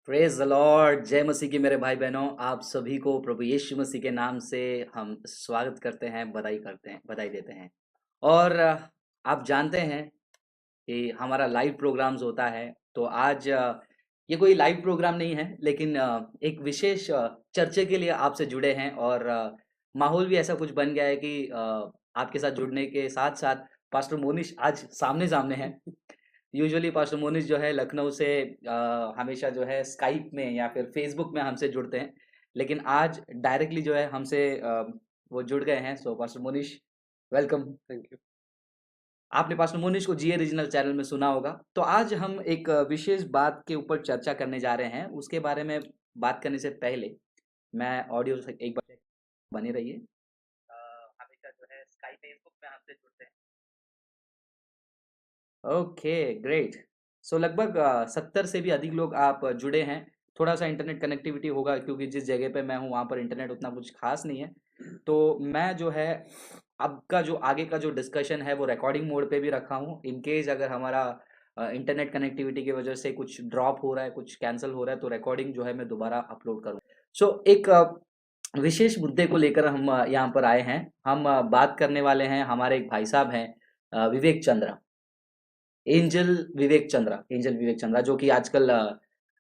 Praise the Lord. जय मसीह की मेरे भाई बहनों, आप सभी को प्रभु यीशु मसीह के नाम से हम स्वागत करते हैं, बधाई देते हैं। और आप जानते हैं कि हमारा लाइव प्रोग्राम्स होता है। तो आज ये कोई लाइव प्रोग्राम नहीं है, लेकिन एक विशेष चर्चे के लिए आपसे जुड़े हैं। और माहौल भी ऐसा कुछ बन गया है कि आपके साथ जुड़ने के साथ साथ पास्टर मोनिश आज सामने सामने हैं। यूजुअली पास्टर मोनिश जो है लखनऊ से हमेशा जो है स्काइप में या फिर फेसबुक में हमसे जुड़ते हैं, लेकिन आज डायरेक्टली जो है हमसे वो जुड़ गए हैं। So pastor Monish, welcome. Thank you. आपने पास्टर मोनिश को जिए रीजनल चैनल में सुना होगा। तो आज हम एक विशेष बात के ऊपर चर्चा करने जा रहे हैं। उसके बारे में बात करने से पहले मैं ऑडियो से एक बार बने रहिए। हमेशा जो है स्काइप फेसबुक में हमसे जुड़ते हैं। Okay, great. सो लगभग 70 से भी अधिक लोग आप जुड़े हैं। थोड़ा सा इंटरनेट कनेक्टिविटी होगा, क्योंकि जिस जगह पे मैं हूँ वहाँ पर इंटरनेट उतना कुछ खास नहीं है। तो मैं जो है अब का जो आगे का जो डिस्कशन है वो रिकॉर्डिंग मोड पे भी रखा हूँ। इन केस अगर हमारा इंटरनेट कनेक्टिविटी की वजह से कुछ ड्रॉप हो रहा है, कुछ कैंसिल हो रहा है, तो रिकॉर्डिंग जो है मैं दोबारा अपलोड करूँ। सो एक विशेष मुद्दे को लेकर हम यहाँ पर आए हैं। हम बात करने वाले हैं, हमारे एक भाई साहब हैं, विवेक चंद्रा, एंजल विवेक चंद्रा, जो कि आजकल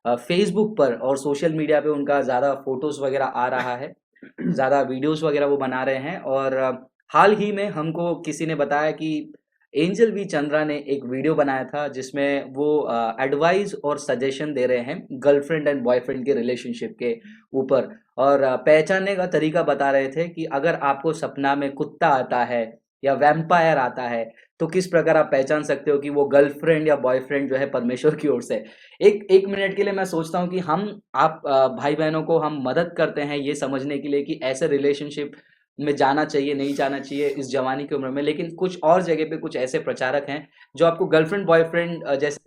फेसबुक पर और सोशल मीडिया पे उनका ज़्यादा फोटोज वगैरह आ रहा है, ज़्यादा वीडियोस वगैरह वो बना रहे हैं। और हाल ही में हमको किसी ने बताया कि एंजल वी चंद्रा ने एक वीडियो बनाया था जिसमें वो एडवाइस और सजेशन दे रहे हैं गर्लफ्रेंड एंड बॉयफ्रेंड के रिलेशनशिप के ऊपर। और पहचानने का तरीका बता रहे थे कि अगर आपको सपना में कुत्ता आता है या वैम्पायर आता है, तो किस प्रकार आप पहचान सकते हो कि वो गर्लफ्रेंड या बॉयफ्रेंड जो है परमेश्वर की ओर से। एक एक मिनट के लिए मैं सोचता हूँ कि हम आप भाई बहनों को हम मदद करते हैं ये समझने के लिए कि ऐसे रिलेशनशिप में जाना चाहिए नहीं जाना चाहिए इस जवानी की उम्र में। लेकिन कुछ और जगह पे कुछ ऐसे प्रचारक हैं जो आपको गर्लफ्रेंड बॉयफ्रेंड जैसे,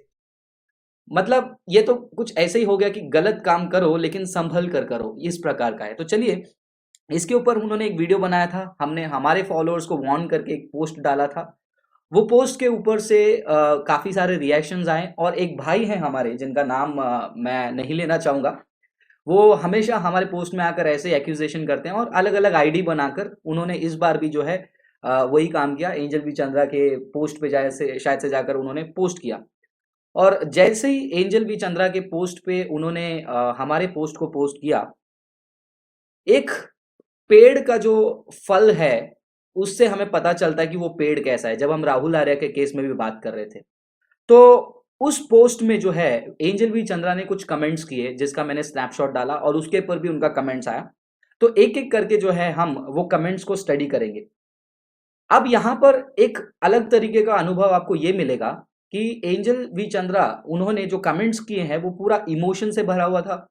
मतलब ये तो कुछ ऐसे ही हो गया कि गलत काम करो लेकिन संभल कर करो, इस प्रकार का है। तो चलिए, इसके ऊपर उन्होंने एक वीडियो बनाया था, हमने हमारे फॉलोअर्स को वार्न करके एक पोस्ट डाला था। वो पोस्ट के ऊपर से काफ़ी सारे रिएक्शंस आए। और एक भाई हैं हमारे जिनका नाम मैं नहीं लेना चाहूँगा, वो हमेशा हमारे पोस्ट में आकर ऐसे एक्यूजेशन करते हैं और अलग-अलग आईडी बनाकर उन्होंने इस बार भी जो है वही काम किया। एंजल बी चंद्रा के पोस्ट पे जाए से शायद से जाकर उन्होंने पोस्ट किया। और जैसे ही एंजल बी चंद्रा के पोस्ट पे उन्होंने हमारे पोस्ट को पोस्ट किया, एक पेड़ का जो फल है, उससे हमें पता चलता है कि वो पेड़ कैसा है, जब हम राहुल आर्या के केस में भी बात कर रहे थे। तो उस पोस्ट में जो है एंजल वी चंद्रा ने कुछ कमेंट्स किए जिसका मैंने स्नैपशॉट डाला और उसके ऊपर भी उनका कमेंट्स आया। तो एक-एक करके जो है हम वो कमेंट्स को स्टडी करेंगे। अब यहाँ पर एक अलग तरीके का अनुभव आपको ये मिलेगा कि एंजल वी चंद्रा उन्होंने जो कमेंट्स किए हैं वो पूरा इमोशन से भरा हुआ था।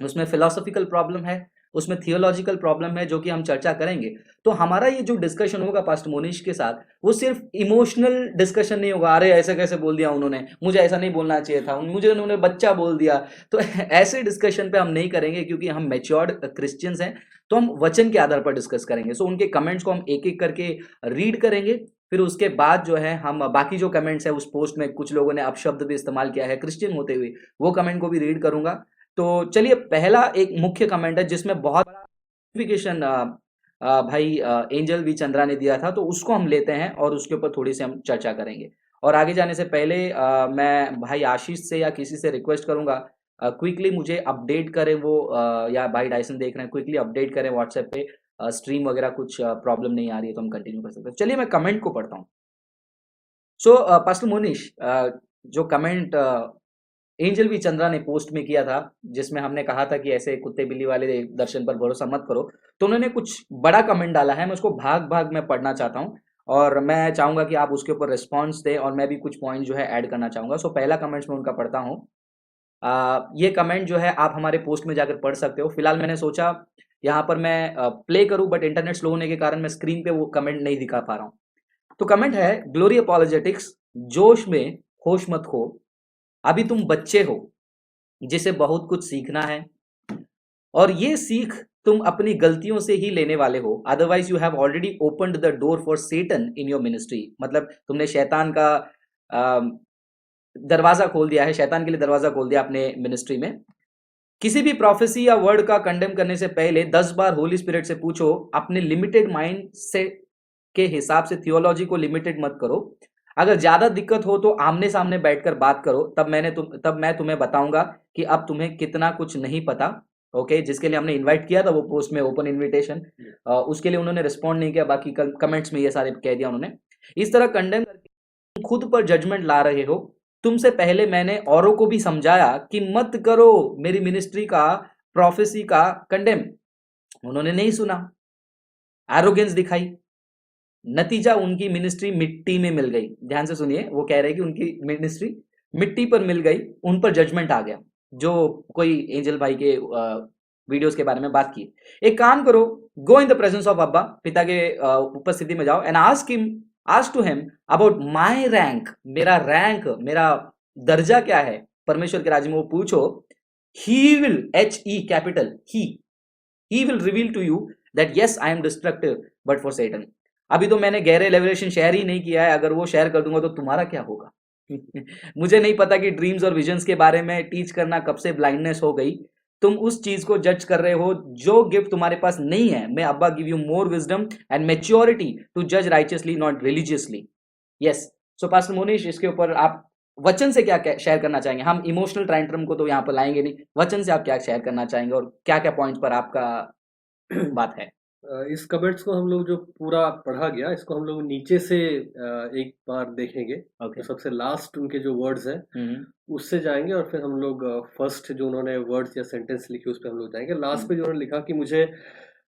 उसमें फिलॉसॉफिकल प्रॉब्लम है, उसमें थियोलॉजिकल प्रॉब्लम है, जो कि हम चर्चा करेंगे। तो हमारा ये जो डिस्कशन होगा पास्टर मोनीश के साथ, वो सिर्फ इमोशनल डिस्कशन नहीं होगा, अरे ऐसे कैसे बोल दिया उन्होंने, मुझे ऐसा नहीं बोलना चाहिए था, मुझे उन्होंने बच्चा बोल दिया। तो ऐसे डिस्कशन पे हम नहीं करेंगे, क्योंकि हम मैच्योर्ड क्रिश्चियंस हैं। तो हम वचन के आधार पर डिस्कस करेंगे। सो उनके कमेंट्स को हम एक एक करके रीड करेंगे। फिर उसके बाद जो है हम बाकी जो कमेंट्स है उस पोस्ट में कुछ लोगों ने अपशब्द भी इस्तेमाल किया है क्रिश्चियन होते हुए, वो कमेंट को भी रीड करूंगा। तो चलिए, पहला एक मुख्य कमेंट है जिसमें बहुत बड़ा क्लैरिफिकेशन भाई एंजल वी चंद्रा ने दिया था, तो उसको हम लेते हैं और उसके ऊपर थोड़ी सी हम चर्चा करेंगे। और आगे जाने से पहले मैं भाई आशीष से या किसी से रिक्वेस्ट करूंगा, क्विकली मुझे अपडेट करें वो, या भाई डायसन देख रहे हैं, क्विकली अपडेट करें व्हाट्सएप पे। स्ट्रीम वगैरह कुछ प्रॉब्लम नहीं आ रही है तो हम कंटिन्यू कर सकते हैं। चलिए मैं कमेंट को पढ़ता हूँ। सो पास्टर मोनिश, जो कमेंट एंजल वी चंद्रा ने पोस्ट में किया था, जिसमें हमने कहा था कि ऐसे कुत्ते बिल्ली वाले दर्शन पर भरोसा मत करो, तो उन्होंने कुछ बड़ा कमेंट डाला है। मैं उसको भाग भाग में पढ़ना चाहता हूँ और मैं चाहूंगा कि आप उसके ऊपर रिस्पॉन्स दें और मैं भी कुछ पॉइंट जो है ऐड करना चाहूंगा। सो पहला कमेंट्स में उनका पढ़ता हूँ। ये कमेंट जो है आप हमारे पोस्ट में जाकर पढ़ सकते हो। फिलहाल मैंने सोचा यहाँ पर मैं प्ले करूँ, बट इंटरनेट स्लो होने के कारण मैं स्क्रीन पे वो कमेंट नहीं दिखा पा रहा हूँ। तो कमेंट है, ग्लोरी अपॉलोजेटिक्स, जोश में होश मत खो, अभी तुम बच्चे हो जिसे बहुत कुछ सीखना है, और ये सीख तुम अपनी गलतियों से ही लेने वाले हो। Otherwise you have already opened the door for Satan in your ministry. मतलब तुमने शैतान का दरवाजा खोल दिया है, शैतान के लिए दरवाजा खोल दिया अपने मिनिस्ट्री में। किसी भी प्रोफेसी या वर्ड का कंडेम करने से पहले 10 बार होली स्पिरिट से पूछो, अपने लिमिटेड माइंड से के हिसाब से थियोलॉजी को लिमिटेड मत करो। अगर ज्यादा दिक्कत हो तो आमने सामने बैठकर बात करो, तब मैं तुम्हें बताऊंगा कि अब तुम्हें कितना कुछ नहीं पता। ओके, जिसके लिए हमने इनवाइट किया था वो पोस्ट में ओपन इनविटेशन, उसके लिए उन्होंने रिस्पॉन्ड नहीं किया, बाकी कमेंट्स में ये सारे कह दिया उन्होंने। इस तरह कंडेम करके तुम खुद पर जजमेंट ला रहे हो। तुमसे पहले मैंने औरों को भी समझाया कि मत करो मेरी मिनिस्ट्री का, प्रोफेसी का कंडेम। उन्होंने नहीं सुना, एरोगेंस दिखाई, नतीजा उनकी मिनिस्ट्री मिट्टी में मिल गई। ध्यान से सुनिए, वो कह रहे हैं कि उनकी मिनिस्ट्री मिट्टी पर मिल गई, उन पर जजमेंट आ गया। जो कोई एंजल भाई के वीडियोस के बारे में बात की। एक काम करो, go in the presence of अब्बा, पिता के उपस्थिति में जाओ, and ask to him about my rank, मेरा रैंक, मेरा दर्जा क्या है परमेश्वर के राज्य में, वो पूछो। He will, HE capital, he will reveal to you that yes I am destructive but for Satan. अभी तो मैंने गहरे रेवलेशन शेयर ही नहीं किया है, अगर वो शेयर कर दूंगा तो तुम्हारा क्या होगा? मुझे नहीं पता कि ड्रीम्स और विजन्स के बारे में टीच करना कब से ब्लाइंडनेस हो गई। तुम उस चीज को जज कर रहे हो जो गिफ्ट तुम्हारे पास नहीं है। May Abba give you more wisdom and maturity to जज righteously not religiously. Yes. So pastor Monish, इसके ऊपर आप वचन से क्या शेयर करना चाहेंगे? हम इमोशनल ट्रांट्रम को तो यहाँ पर लाएंगे नहीं, वचन से आप क्या शेयर करना चाहेंगे और क्या क्या पॉइंट पर आपका बात है? इस कमेंट्स को हम लोग जो पूरा पढ़ा गया, इसको हम लोग नीचे से एक बार देखेंगे। ओके। तो सबसे लास्ट उनके जो वर्ड्स हैं उससे जाएंगे और फिर हम लोग फर्स्ट जो उन्होंने वर्ड्स या सेंटेंस लिखी उस पर हम लोग जाएंगे। लास्ट पे जो उन्होंने लिखा कि मुझे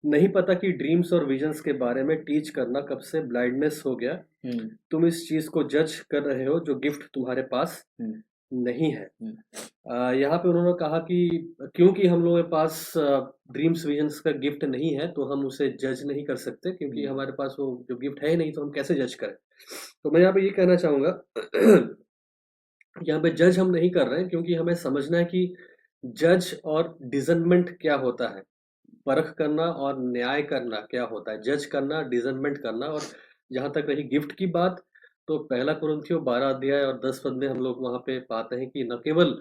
नहीं पता कि ड्रीम्स और विजन्स के बारे में टीच करना कब से ब्लाइंडनेस हो गया। तुम इस चीज को जज कर रहे हो जो गिफ्ट तुम्हारे पास नहीं है। यहाँ पे उन्होंने कहा कि क्योंकि हम लोगों के पास ड्रीम्स विजन्स का गिफ्ट नहीं है तो हम उसे जज नहीं कर सकते, क्योंकि हमारे पास वो जो गिफ्ट है ही नहीं तो हम कैसे जज करें। तो मैं यहाँ पे ये कहना चाहूँगा यहाँ पे जज हम नहीं कर रहे हैं, क्योंकि हमें समझना है कि जज और डिजर्नमेंट क्या होता है, परख करना और न्याय करना क्या होता है, जज करना, डिजर्नमेंट करना। और जहाँ तक रही गिफ्ट की बात, तो पहला कुरिन्थियों 12 अध्याय और 10 पद में हम लोग वहाँ पे पाते हैं कि न केवल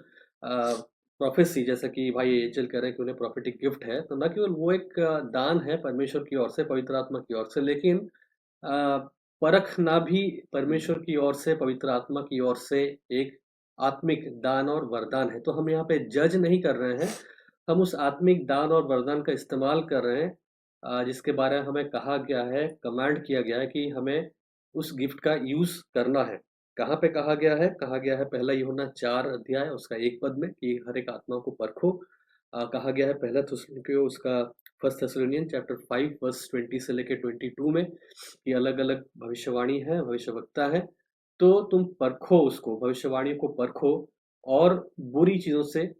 प्रोफेसी, जैसा कि भाई एंजल कह रहे हैं कि उन्हें प्रोफेटिक गिफ्ट है, तो न केवल वो एक दान है परमेश्वर की ओर से, पवित्र आत्मा की ओर से, लेकिन परखना भी परमेश्वर की ओर से, पवित्र आत्मा की ओर से एक आत्मिक दान और वरदान है। तो हम यहाँ पे जज नहीं कर रहे हैं, हम उस आत्मिक दान और वरदान का इस्तेमाल कर रहे हैं, जिसके बारे में हमें कहा गया है, कमांड किया गया है कि हमें उस गिफ्ट का यूज करना है। कहाँ पे कहा गया है? कहा गया है पहला यूहन्ना 4 अध्याय उसका 1 पद में कि हर एक आत्मा को परखो। कहा गया है पहला थिस्सलुनीकियों उसका फर्स्ट थेस्सलुनियन चैप्टर 5 वर्स 20 से लेके 22 में कि अलग-अलग भविष्यवाणी है, भविष्यवक्ता है, तो तुम परखो उसको, भविष्यवाणियों को परखो और बुरी चीज़ों से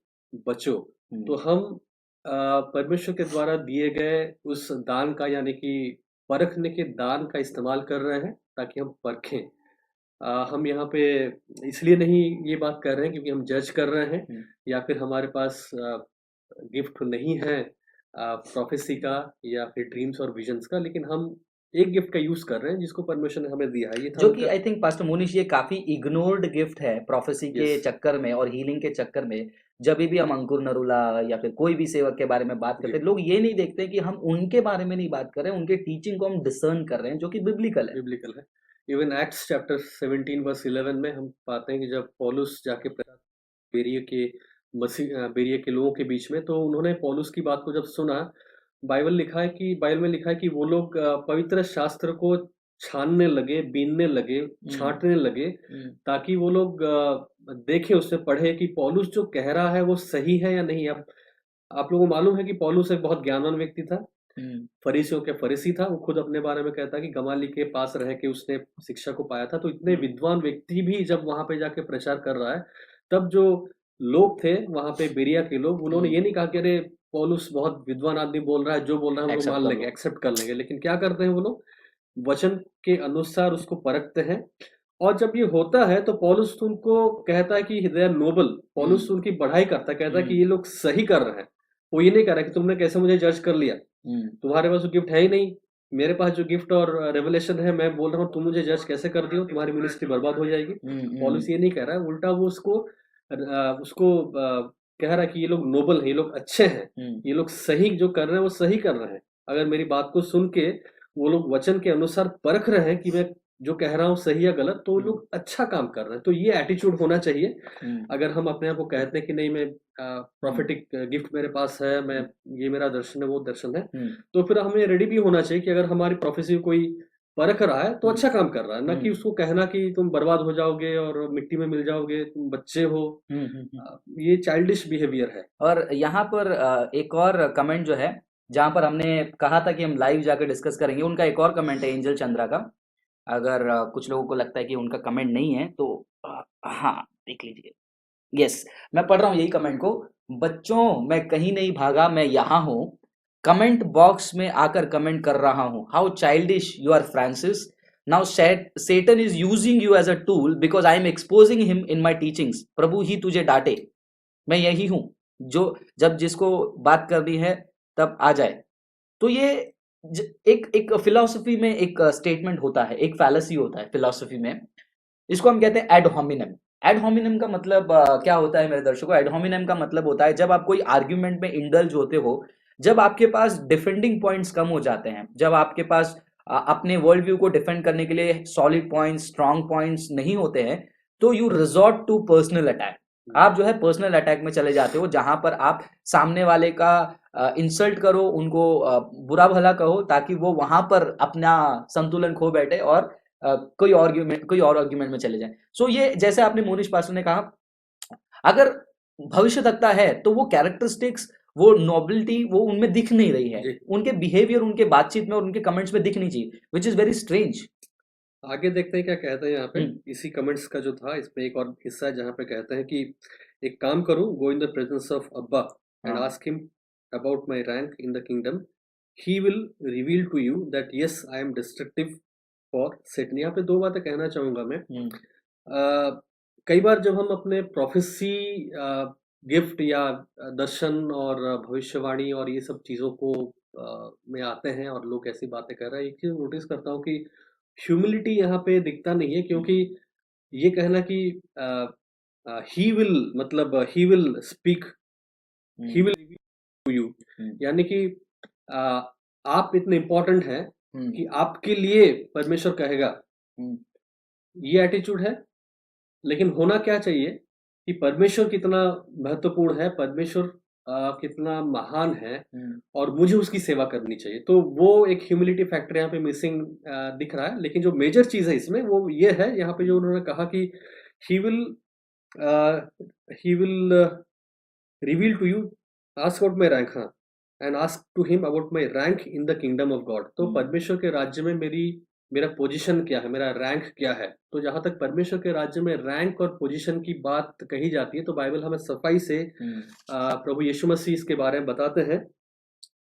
बचो। तो हम परमेश्वर के द्वारा दिए गए उस दान का, यानी कि परखने के दान का इस्तेमाल कर रहे हैं ताकि हम परखें। हम यहाँ पे इसलिए नहीं ये बात कर रहे हैं क्योंकि हम जज कर रहे हैं या फिर हमारे पास गिफ्ट नहीं है प्रोफेसी का या फिर ड्रीम्स और विजन्स का, लेकिन हम एक गिफ्ट का यूज कर रहे हैं जिसको परमेश्वर ने हमें दिया है। ये था जो कि उनका। आई थिंक पास्टर मोनिश ये काफी इग्नोर्ड गिफ्ट है प्रोफेसी के यस। चक्कर में और हीलिंग के चक्कर में। जब भी हम अंकुर नरूला या फिर कोई भी सेवक के बारे में बात करते जी। हैं, लोग ये नहीं देखते कि हम उनके बारे में नहीं बात कर रहे हैं, उनके टीचिंग को हम डिसर्न कर रहे हैं, जो कि बिब्लिकल है। बिब्लिकल है। इवन एक्ट्स चैप्टर 17 वर्स 11 में हम पाते हैं कि जब पौलुस जाके बेरिया के बेरिया के लोगों के बीच में, तो उन्होंने पौलुस की बात को जब सुना, बाइबल में लिखा है कि वो लोग पवित्र शास्त्र को छानने लगे, बीनने लगे, छाँटने लगे, ताकि वो लोग देखें, उससे पढ़े कि पौलुस जो कह रहा है वो सही है या नहीं। अब आप लोगों को मालूम है कि पौलुस एक बहुत ज्ञानवान व्यक्ति था, फरीसियों के फरीसी था। वो खुद अपने बारे में कहता है कि गमाली के पास रह के उसने शिक्षा को पाया था। तो इतने विद्वान व्यक्ति भी जब वहाँ पे जाके प्रचार कर रहा है, तब जो लोग थे वहाँ पे बेरिया के लोग, उन्होंने ये नहीं कहा कि अरे पौलुस बहुत विद्वान आदमी बोल रहा है, जो बोल रहा है हम लोग एक्सेप्ट मान कर लेंगे, लो। एक्सेप्ट कर लेंगे। लेकिन क्या करते हैं वो लोग? वचन के अनुसार उसको परखते हैं। और जब ये होता है तो पौलुस उनको कहता है कि दे आर नोबल। पौलुस उनकी बढ़ाई करता है, कहता है कि ये लोग सही कर रहे हैं। वो ये नहीं कह रहा कि तुमने कैसे मुझे जज कर लिया, तुम्हारे पास वो गिफ्ट है ही नहीं, मेरे पास जो गिफ्ट और रेवलेशन है मैं बोल रहा हूँ, तुम मुझे जज कैसे कर दियो, तुम्हारी मिनिस्ट्री बर्बाद हो जाएगी। पौलुस ये नहीं कह रहा है, उल्टा वो उसको कह रहा है कि ये लोग नोबल हैं, ये लोग अच्छे हैं, ये लोग सही जो कर रहे हैं वो सही कर रहे हैं। अगर मेरी बात को सुन के वो लोग वचन के अनुसार परख रहे हैं कि मैं जो कह रहा हूँ सही या गलत, तो वो लोग अच्छा काम कर रहे हैं। तो ये एटीट्यूड होना चाहिए। अगर हम अपने आप को कहते हैं कि नहीं, मैं प्रोफेटिक गिफ्ट मेरे पास है, मैं ये मेरा दर्शन है, वो दर्शन है, तो फिर हमें रेडी भी होना चाहिए कि अगर हमारी प्रोफेसी कोई परख रहा है तो अच्छा काम कर रहा है, ना कि उसको कहना कि तुम बर्बाद हो जाओगे और मिट्टी में मिल जाओगे, तुम बच्चे हो। ये चाइल्डिश बिहेवियर है। और यहाँ पर एक और कमेंट जो है, जहाँ पर हमने कहा था कि हम लाइव जाकर डिस्कस करेंगे, उनका एक और कमेंट है एंजल चंद्रा का। अगर कुछ लोगों को लगता है कि उनका कमेंट नहीं है तो हाँ देख लीजिए। यस, मैं पढ़ रहा हूँ यही कमेंट को। बच्चों, मैं कहीं नहीं भागा, मैं यहाँ हूँ, कमेंट बॉक्स में आकर कमेंट कर रहा हूँ। How childish you are Francis. Now Satan is using you as a tool because I am exposing him in my teachings. प्रभु ही तुझे डांटे। मैं यही हूँ जो जब जिसको बात करनी है तब आ जाए। तो ये एक एक फिलॉसफी में एक स्टेटमेंट होता है, एक फैलेसी होता है फिलॉसफी में। इसको हम कहते हैं एड होमिनम। एड होमिनम का मतलब क्या होता है मेरे दर्शकों? एड होमिनम का मतलब होता है जब आप कोई आर्ग्यूमेंट में इंडल्ज होते हो, जब आपके पास डिफेंडिंग पॉइंट्स कम हो जाते हैं, जब आपके पास अपने वर्ल्ड व्यू को डिफेंड करने के लिए सॉलिड पॉइंट्स, स्ट्रॉन्ग पॉइंट्स नहीं होते हैं, तो you resort to personal attack. आप जो है पर्सनल अटैक में चले जाते हो, जहां पर आप सामने वाले का इंसल्ट करो, उनको बुरा भला कहो, ताकि वो वहां पर अपना संतुलन खो बैठे और कोई और आर्ग्यूमेंट में चले जाए। सो ये जैसे आपने मोनिश पास्टर ने कहा, अगर भविष्य तकता है तो वो कैरेक्टरिस्टिक्स, वो नोबिलिटी वो उनमें दिख नहीं रही है, उनके बिहेवियर, उनके बातचीत में और उनके कमेंट्स में दिखनी चाहिए, विच इज वेरी स्ट्रेंज। आगे देखते हैं क्या कहते हैं यहाँ पे। इसी कमेंट्स का जो था, इसमें एक और हिस्सा है जहाँ पे कहते हैं कि एक काम करो, go in the presence of Abba and ask him about my rank in the kingdom, he will reveal to you that yes I am destructive for Satan. यहाँ पे दो बातें कहना चाहूंगा मैं। कई बार जब हम अपने प्रोफेसी गिफ्ट या दर्शन और भविष्यवाणी और ये सब चीज़ों को में आते हैं और लोग ऐसी बातें कर रहे हैं, एक चीज़ नोटिस करता हूँ कि ह्यूमिलिटी यहाँ पे दिखता नहीं है, क्योंकि ये कहना कि ही विल, मतलब he will speak, he will reveal to you, यानी कि आप इतने इम्पोर्टेंट हैं कि आपके लिए परमेश्वर कहेगा, ये एटीट्यूड है। लेकिन होना क्या चाहिए कि परमेश्वर कितना महत्वपूर्ण है, परमेश्वर कितना महान है और मुझे उसकी सेवा करनी चाहिए। तो वो एक ह्यूमिलिटी फैक्टर यहाँ पे मिसिंग दिख रहा है। लेकिन जो मेजर चीज है इसमें वो ये है, यहाँ पे जो उन्होंने कहा कि he will reveal to you, ask about my rank, हाँ, and ask to him about my rank in the kingdom of God. तो परमेश्वर के राज्य में मेरा पोजीशन क्या है, मेरा रैंक क्या है। तो जहां तक परमेश्वर के राज्य में रैंक और पोजीशन की बात कही जाती है, तो बाइबल हमें सफाई से प्रभु यीशु मसीह इसके बारे में बताते हैं।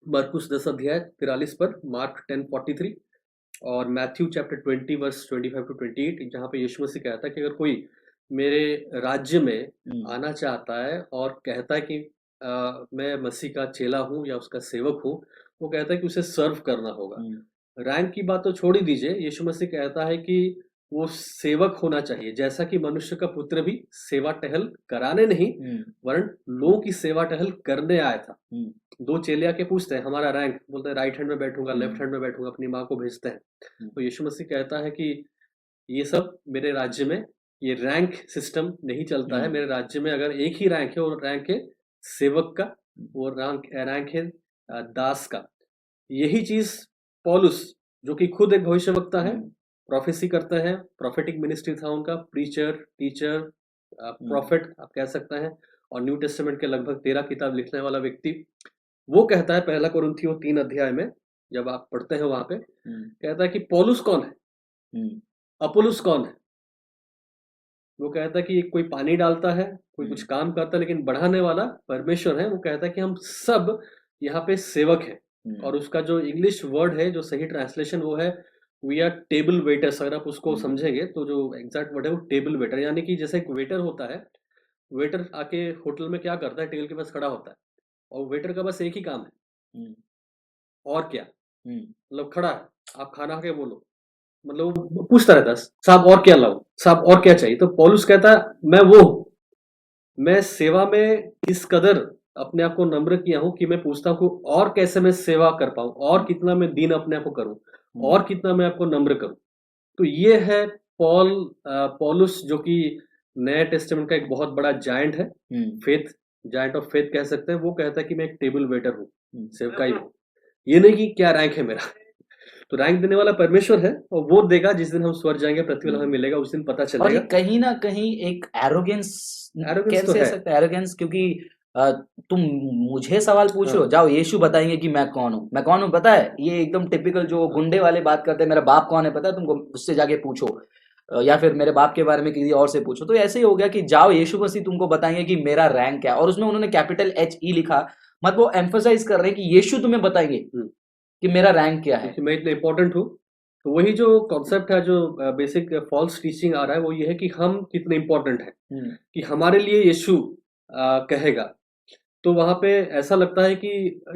मरकुस 10 अध्याय 43 पर, मार्क 10:43 और मैथ्यू चैप्टर 20 वर्स 25 टू 28, जहाँ पे यीशु मसीह कहता है कि अगर कोई मेरे राज्य में आना चाहता है और कहता है कि मैं मसीह का चेला हूँ या उसका सेवक हूँ, वो कहता है कि उसे सर्व करना होगा। रैंक की बात तो छोड़ ही दीजिए, यीशु मसीह कहता है कि वो सेवक होना चाहिए, जैसा कि मनुष्य का पुत्र भी सेवा टहल कराने नहीं वरन लोगों की सेवा टहल करने आया था। दो चेले आके पूछते हैं हमारा रैंक, बोलते हैं राइट हैंड में बैठूंगा, लेफ्ट हैंड में बैठूंगा, अपनी माँ को भेजते हैं। तो यीशु मसीह कहता है कि ये सब मेरे राज्य में ये रैंक सिस्टम नहीं चलता है। मेरे राज्य में अगर एक ही रैंक है, वो रैंक है सेवक का, वो रैंक है दास का। यही चीज पौलुस, जो कि खुद एक भविष्यवक्ता है, प्रोफेसी करता है, प्रोफेटिक मिनिस्ट्री था उनका, प्रीचर, टीचर, प्रॉफिट आप कह सकते हैं, और न्यू टेस्टामेंट के लगभग 13 किताब लिखने वाला व्यक्ति, वो कहता है पहला कुरिन्थियों 3 अध्याय में, जब आप पढ़ते हैं वहां पे, कहता है कि पौलुस कौन है, अपोलुस कौन है। वो कहता है कि कोई पानी डालता है, कोई कुछ काम करता है, लेकिन बढ़ाने वाला परमेश्वर है। वो कहता है कि हम सब यहाँ पे सेवक हैं। और उसका जो इंग्लिश वर्ड है, जो सही ट्रांसलेशन वो है वी आर टेबल वेटर्स। अगर आप उसको समझेंगे तो जो एग्जैक्ट वर्ड है वो टेबल वेटर, यानी कि जैसे एक वेटर होता है, वेटर आके होटल में क्या करता है, टेबल के पास खड़ा होता है और वेटर का बस एक ही काम है, और क्या, मतलब खड़ा है, आप खाना के बोलो, मतलब वो पूछता रहता है साहब और क्या लाओ, साहब और क्या चाहिए। तो पौलुस कहता है मैं वो हूं, मैं सेवा में इस कदर अपने आप को नम्र किया हूँ कि मैं पूछता हूँ और कैसे मैं सेवा कर पाऊँ, और कितना मैं दीन अपने आप को करूँ, और कितना मैं आपको नम्र करूँ। तो ये है पौलुस, जो कि नए टेस्टामेंट का एक बहुत बड़ा जायंट है, फेथ, जायंट ऑफ फेथ कह सकते हैं। वो कहता है कि मैं एक टेबल वेटर हूँ, सेवकाई हूँ। ये नहीं कि क्या रैंक है मेरा। तो रैंक देने वाला परमेश्वर है, और वो देगा जिस दिन हम स्वर्ग जाएंगे, प्रतिफल हमें मिलेगा, उस दिन पता और ये चलेगा। कहीं ना कहीं एक एरोगेंस एरोगेंस तो कैसे है। सकता है, एरोगेंस, क्योंकि तुम मुझे सवाल पूछो, हाँ, जाओ यीशु बताएंगे कि मैं कौन हूँ पता है। ये एकदम टिपिकल जो गुंडे वाले बात करते हैं, मेरा बाप कौन है पता है तुमको, उससे जाके पूछो। या फिर मेरे बाप के बारे में किसी और से पूछो। तो ऐसे ही हो गया कि जाओ यीशु मसीह तुमको बताएंगे कि मेरा रैंक क्या है, और उसमें उन्होंने कैपिटल HE लिखा। मतलब वो एम्फोसाइज कर रहे हैं कि यीशु तुम्हें बताएंगे कि मेरा रैंक क्या है। क्योंकि मैं इतना इम्पोर्टेंट हूँ। तो वही जो कॉन्सेप्ट है, जो बेसिक फॉल्स टीचिंग आ रहा है, वो ये है कि हम कितने इम्पोर्टेंट हैं, कि हमारे लिए यीशु कहेगा। तो वहां पे ऐसा लगता है कि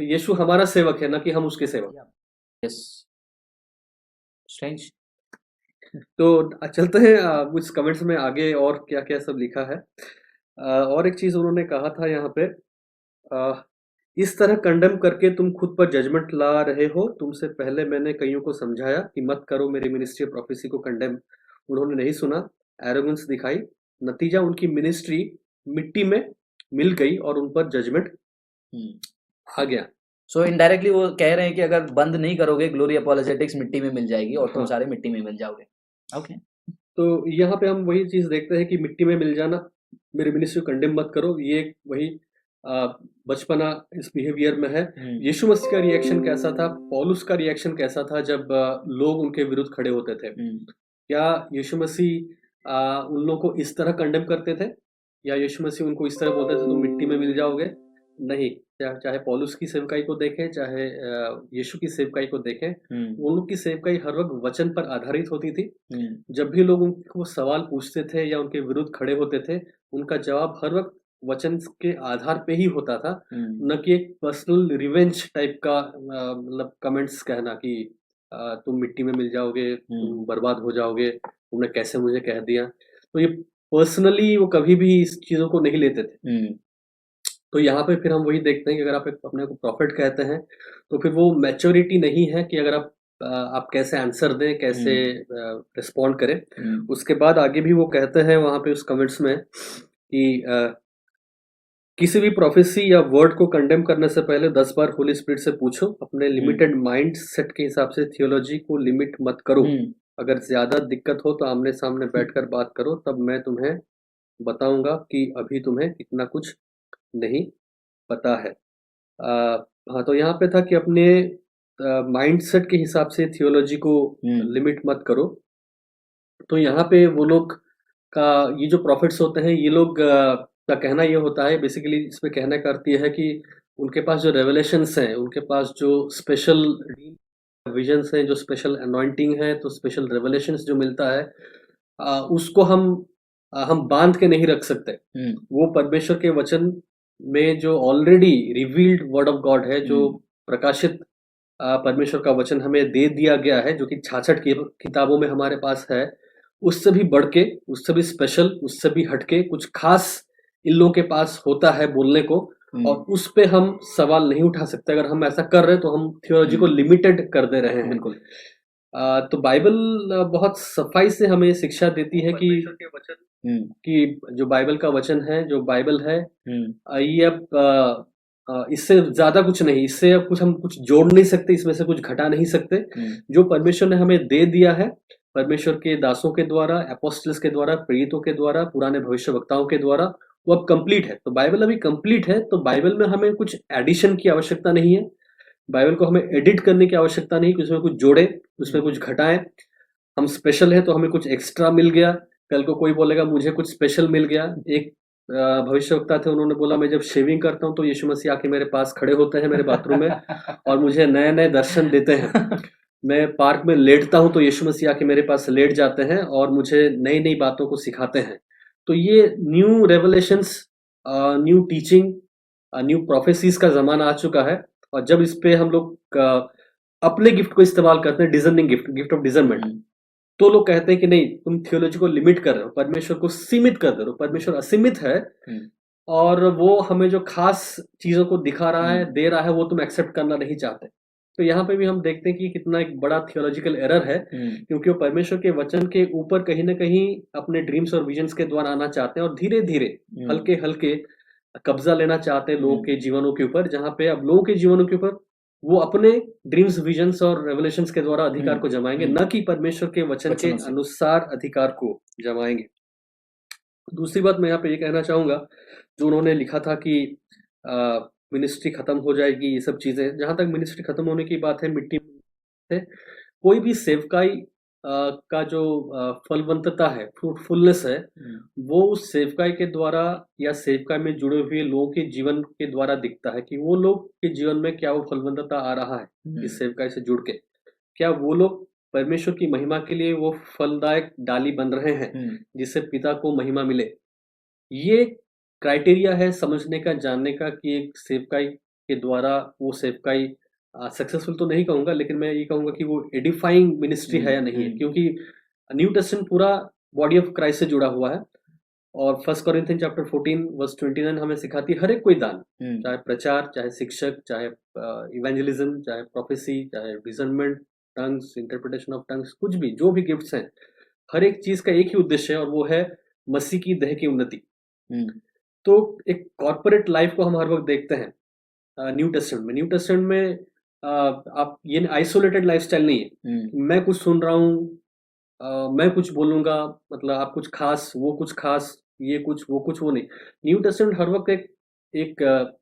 यीशु हमारा सेवक है, ना कि हम उसके सेवक। Yes, strange. तो चलते हैं कुछ कमेंट्स में आगे, और क्या क्या सब लिखा है। और एक चीज उन्होंने कहा था यहाँ पे, अ, इस तरह कंडेम करके तुम खुद पर जजमेंट ला रहे हो। तुमसे पहले मैंने कईयों को समझाया कि मत करो। मेरी मिनिस्ट्री ऑफ प्रोफेसी को कंडेम उन्होंने नहीं सुना, एरोगेंस दिखाई। नतीजा उनकी मिनिस्ट्री मिट्टी में मिल गई और उन पर जजमेंट आ गया। सो इनडायरेक्टली वो कह रहे हैं कि अगर बंद नहीं करोगे ग्लोरी अपोलोजेटिक्स मिट्टी में मिल जाएगी और तुम हाँ, सारे मिट्टी में मिल जाओगे। ओके। तो यहाँ पे हम वही चीज देखते हैं कि मिट्टी में मिल जाना, मेरी मिनिस्ट्री को कंडेम मत करो, ये वही आ, बचपना इस बिहेवियर में है। यीशु मसीह का रिएक्शन कैसा था, पौलुस का रिएक्शन कैसा था जब लोग उनके विरुद्ध खड़े होते थे? क्या यीशु मसीह उन लोगों को इस तरह कंडेम करते थे, या यीशु मसीह उनको इस तरह बोलते थे तुम मिट्टी में मिल जाओगे? नहीं। चाहे पौलुस की सेवकाई को देखें, चाहे यीशु की सेवकाई को देखें, उन लोग की सेवकाई हर वक्त वचन पर आधारित होती थी। जब भी लोग उनको सवाल पूछते थे या उनके विरुद्ध खड़े होते थे, उनका जवाब हर वक्त वचन के आधार पे ही होता था, न कि एक पर्सनल रिवेंज टाइप का मतलब कमेंट्स कहना कि तुम मिट्टी में मिल जाओगे, तुम बर्बाद हो जाओगे, तुमने कैसे मुझे कह दिया। तो ये पर्सनली वो कभी भी इस चीज़ों को नहीं लेते थे। तो यहाँ पे फिर हम वही देखते हैं कि अगर आप अपने को प्रॉफिट कहते हैं, तो फिर वो मैच्योरिटी नहीं है कि अगर आप कैसे आंसर दें, कैसे रिस्पॉन्ड करें। उसके बाद आगे भी वो कहते हैं वहाँ पे उस कमेंट्स में कि किसी भी प्रोफेसी या वर्ड को कंडेम करने से पहले 10 बार होली स्पिरिट से पूछो। अपने लिमिटेड माइंड सेट के हिसाब से थियोलॉजी को लिमिट मत करो। अगर ज्यादा दिक्कत हो तो आमने सामने बैठकर बात करो, तब मैं तुम्हें बताऊंगा कि अभी तुम्हें कितना कुछ नहीं पता है। हाँ, तो यहाँ पे था कि अपने माइंडसेट के हिसाब से थियोलॉजी को लिमिट मत करो। तो यहाँ पे वो लोग का, ये जो प्रॉफिट्स होते हैं, ये लोग का कहना ये होता है, बेसिकली इसमें कहने का अर्थ ये है कि उनके पास जो रेवलेशंस हैं, उनके पास जो स्पेशल विजन्स हैं, जो स्पेशल अनॉइंटिंग है, तो स्पेशल रेवलेशंस जो मिलता है, उसको हम बांध के नहीं रख सकते। वो परमेश्वर के वचन में जो already revealed word of God है, जो प्रकाशित परमेश्वर का वचन हमें दे दिया गया है, जो कि 66 किताबों में हमारे पास है, उससे भी बढ़ के, उससे भी स्पेशल, उससे भी हटके कुछ खास इन लोगों के पास होता है बोलने को, और उस पे हम सवाल नहीं उठा सकते। अगर हम ऐसा कर रहे हैं तो हम थियोलॉजी को लिमिटेड कर दे रहे हैं। बिल्कुल। तो बाइबल बहुत सफाई से हमें शिक्षा देती है कि जो बाइबल का वचन है, जो बाइबल है, ये अब इससे ज्यादा कुछ नहीं, इससे अब कुछ हम कुछ जोड़ नहीं सकते, इसमें से कुछ घटा नहीं सकते। जो परमेश्वर ने हमें दे दिया है, परमेश्वर के दासों के द्वारा, एपोस्टल्स के द्वारा, प्रेरितों के द्वारा, पुराने भविष्यवक्ताओं के द्वारा, वो अब कंप्लीट है। तो बाइबल अभी कंप्लीट है, तो बाइबल में हमें कुछ एडिशन की आवश्यकता नहीं है। बाइबल को हमें एडिट करने की आवश्यकता नहीं कि उसमें कुछ जोड़े, उसमें कुछ घटाएं। हम स्पेशल है तो हमें कुछ एक्स्ट्रा मिल गया, कल को कोई बोलेगा मुझे कुछ स्पेशल मिल गया। एक भविष्यवक्ता थे, उन्होंने बोला मैं जब शेविंग करता हूँ तो यीशु मसीह आके मेरे पास खड़े होते हैं मेरे बाथरूम में और मुझे नए नए दर्शन देते हैं। मैं पार्क में लेटता हूँ तो यीशु मसीह आके मेरे पास लेट जाते हैं और मुझे नई नई बातों को सिखाते हैं। तो ये new revelations, new teaching, new prophecies का जमाना आ चुका है। और जब इस पे हम लोग अपने गिफ्ट को इस्तेमाल करते हैं, डिजर्निंग गिफ्ट, गिफ्ट ऑफ डिजर्नमेंट, तो लोग कहते हैं कि नहीं, तुम थियोलॉजी को लिमिट कर रहे हो, परमेश्वर को सीमित कर दे रहे हो। परमेश्वर असीमित है, और वो हमें जो खास चीज़ों को दिखा रहा है, हम्म दे रहा है, वो तुम एक्सेप्ट करना नहीं चाहते। तो यहाँ पे भी हम देखते हैं कि कितना एक बड़ा थियोलॉजिकल एरर है, हम्म क्योंकि वो परमेश्वर के वचन के ऊपर कहीं न कहीं अपने ड्रीम्स और विजन्स के द्वारा आना चाहते हैं और धीरे-धीरे, हम्म हल्के-हल्के कब्ज़ा लेना चाहते हैं लोगों हम्म के जीवनों के ऊपर, जहाँ पे अब लोगों के जीवनों के ऊपर वो अपने ड्रीम्स, विजन्स और रेवलेशंस के द्वारा अधिकार को जमाएँगे, हम्म न कि परमेश्वर के वचन के वचनों से। अनुसार अधिकार को जमाएँगे। दूसरी बात मैं यहाँ पे ये कहना चाहूँगा, जो उन्होंने लिखा था कि मिनिस्ट्री खत्म हो जाएगी, ये सब चीज़ें। जहाँ तक मिनिस्ट्री खत्म होने की बात है, मिट्टी में है, कोई भी सेवकाई का जो फलवंतता है, फ्रूटफुलनेस है, वो उस सेवकाई के द्वारा या सेवकाई में जुड़े हुए लोगों के जीवन के द्वारा दिखता है कि वो लोग के जीवन में क्या वो फलवंतता आ रहा है, इस सेवकाई से जुड़ के। क्या वो लोग परमेश्वर की महिमा के लिए वो फलदायक डाली बन रहे हैं, जिससे पिता को महिमा मिले? ये क्राइटेरिया है समझने का, जानने का कि एक सेवकाई के द्वारा वो सेवकाई सक्सेसफुल तो नहीं कहूँगा, लेकिन मैं ये कहूँगा कि वो एडिफाइंग मिनिस्ट्री है या नहीं है। क्योंकि न्यू टेस्टामेंट पूरा बॉडी ऑफ क्राइस्ट से जुड़ा हुआ है और 1 कोरिन्थियन चैप्टर 14 वर्स 29 हमें सिखाती है हर एक कोई दान, चाहे प्रचार, चाहे शिक्षक, चाहे इवेंजलिज्म, चाहे प्रोफेसी, चाहे discernment, tongues, interpretation of tongues, कुछ भी, जो भी गिफ्ट्स हैं, हर एक चीज़ का एक ही उद्देश्य है और वो है मसीह की देह की उन्नति। तो एक कॉर्पोरेट लाइफ को हम हर वक़्त देखते हैं न्यू टेस्टामेंट में। न्यू टेस्टामेंट में आप ये आइसोलेटेड लाइफ़स्टाइल नहीं है। मैं कुछ सुन रहा हूँ, मैं कुछ बोलूँगा, मतलब आप कुछ ख़ास, वो कुछ ख़ास, ये कुछ, वो कुछ, वो नहीं। न्यू टेस्टामेंट हर वक़्त एक एक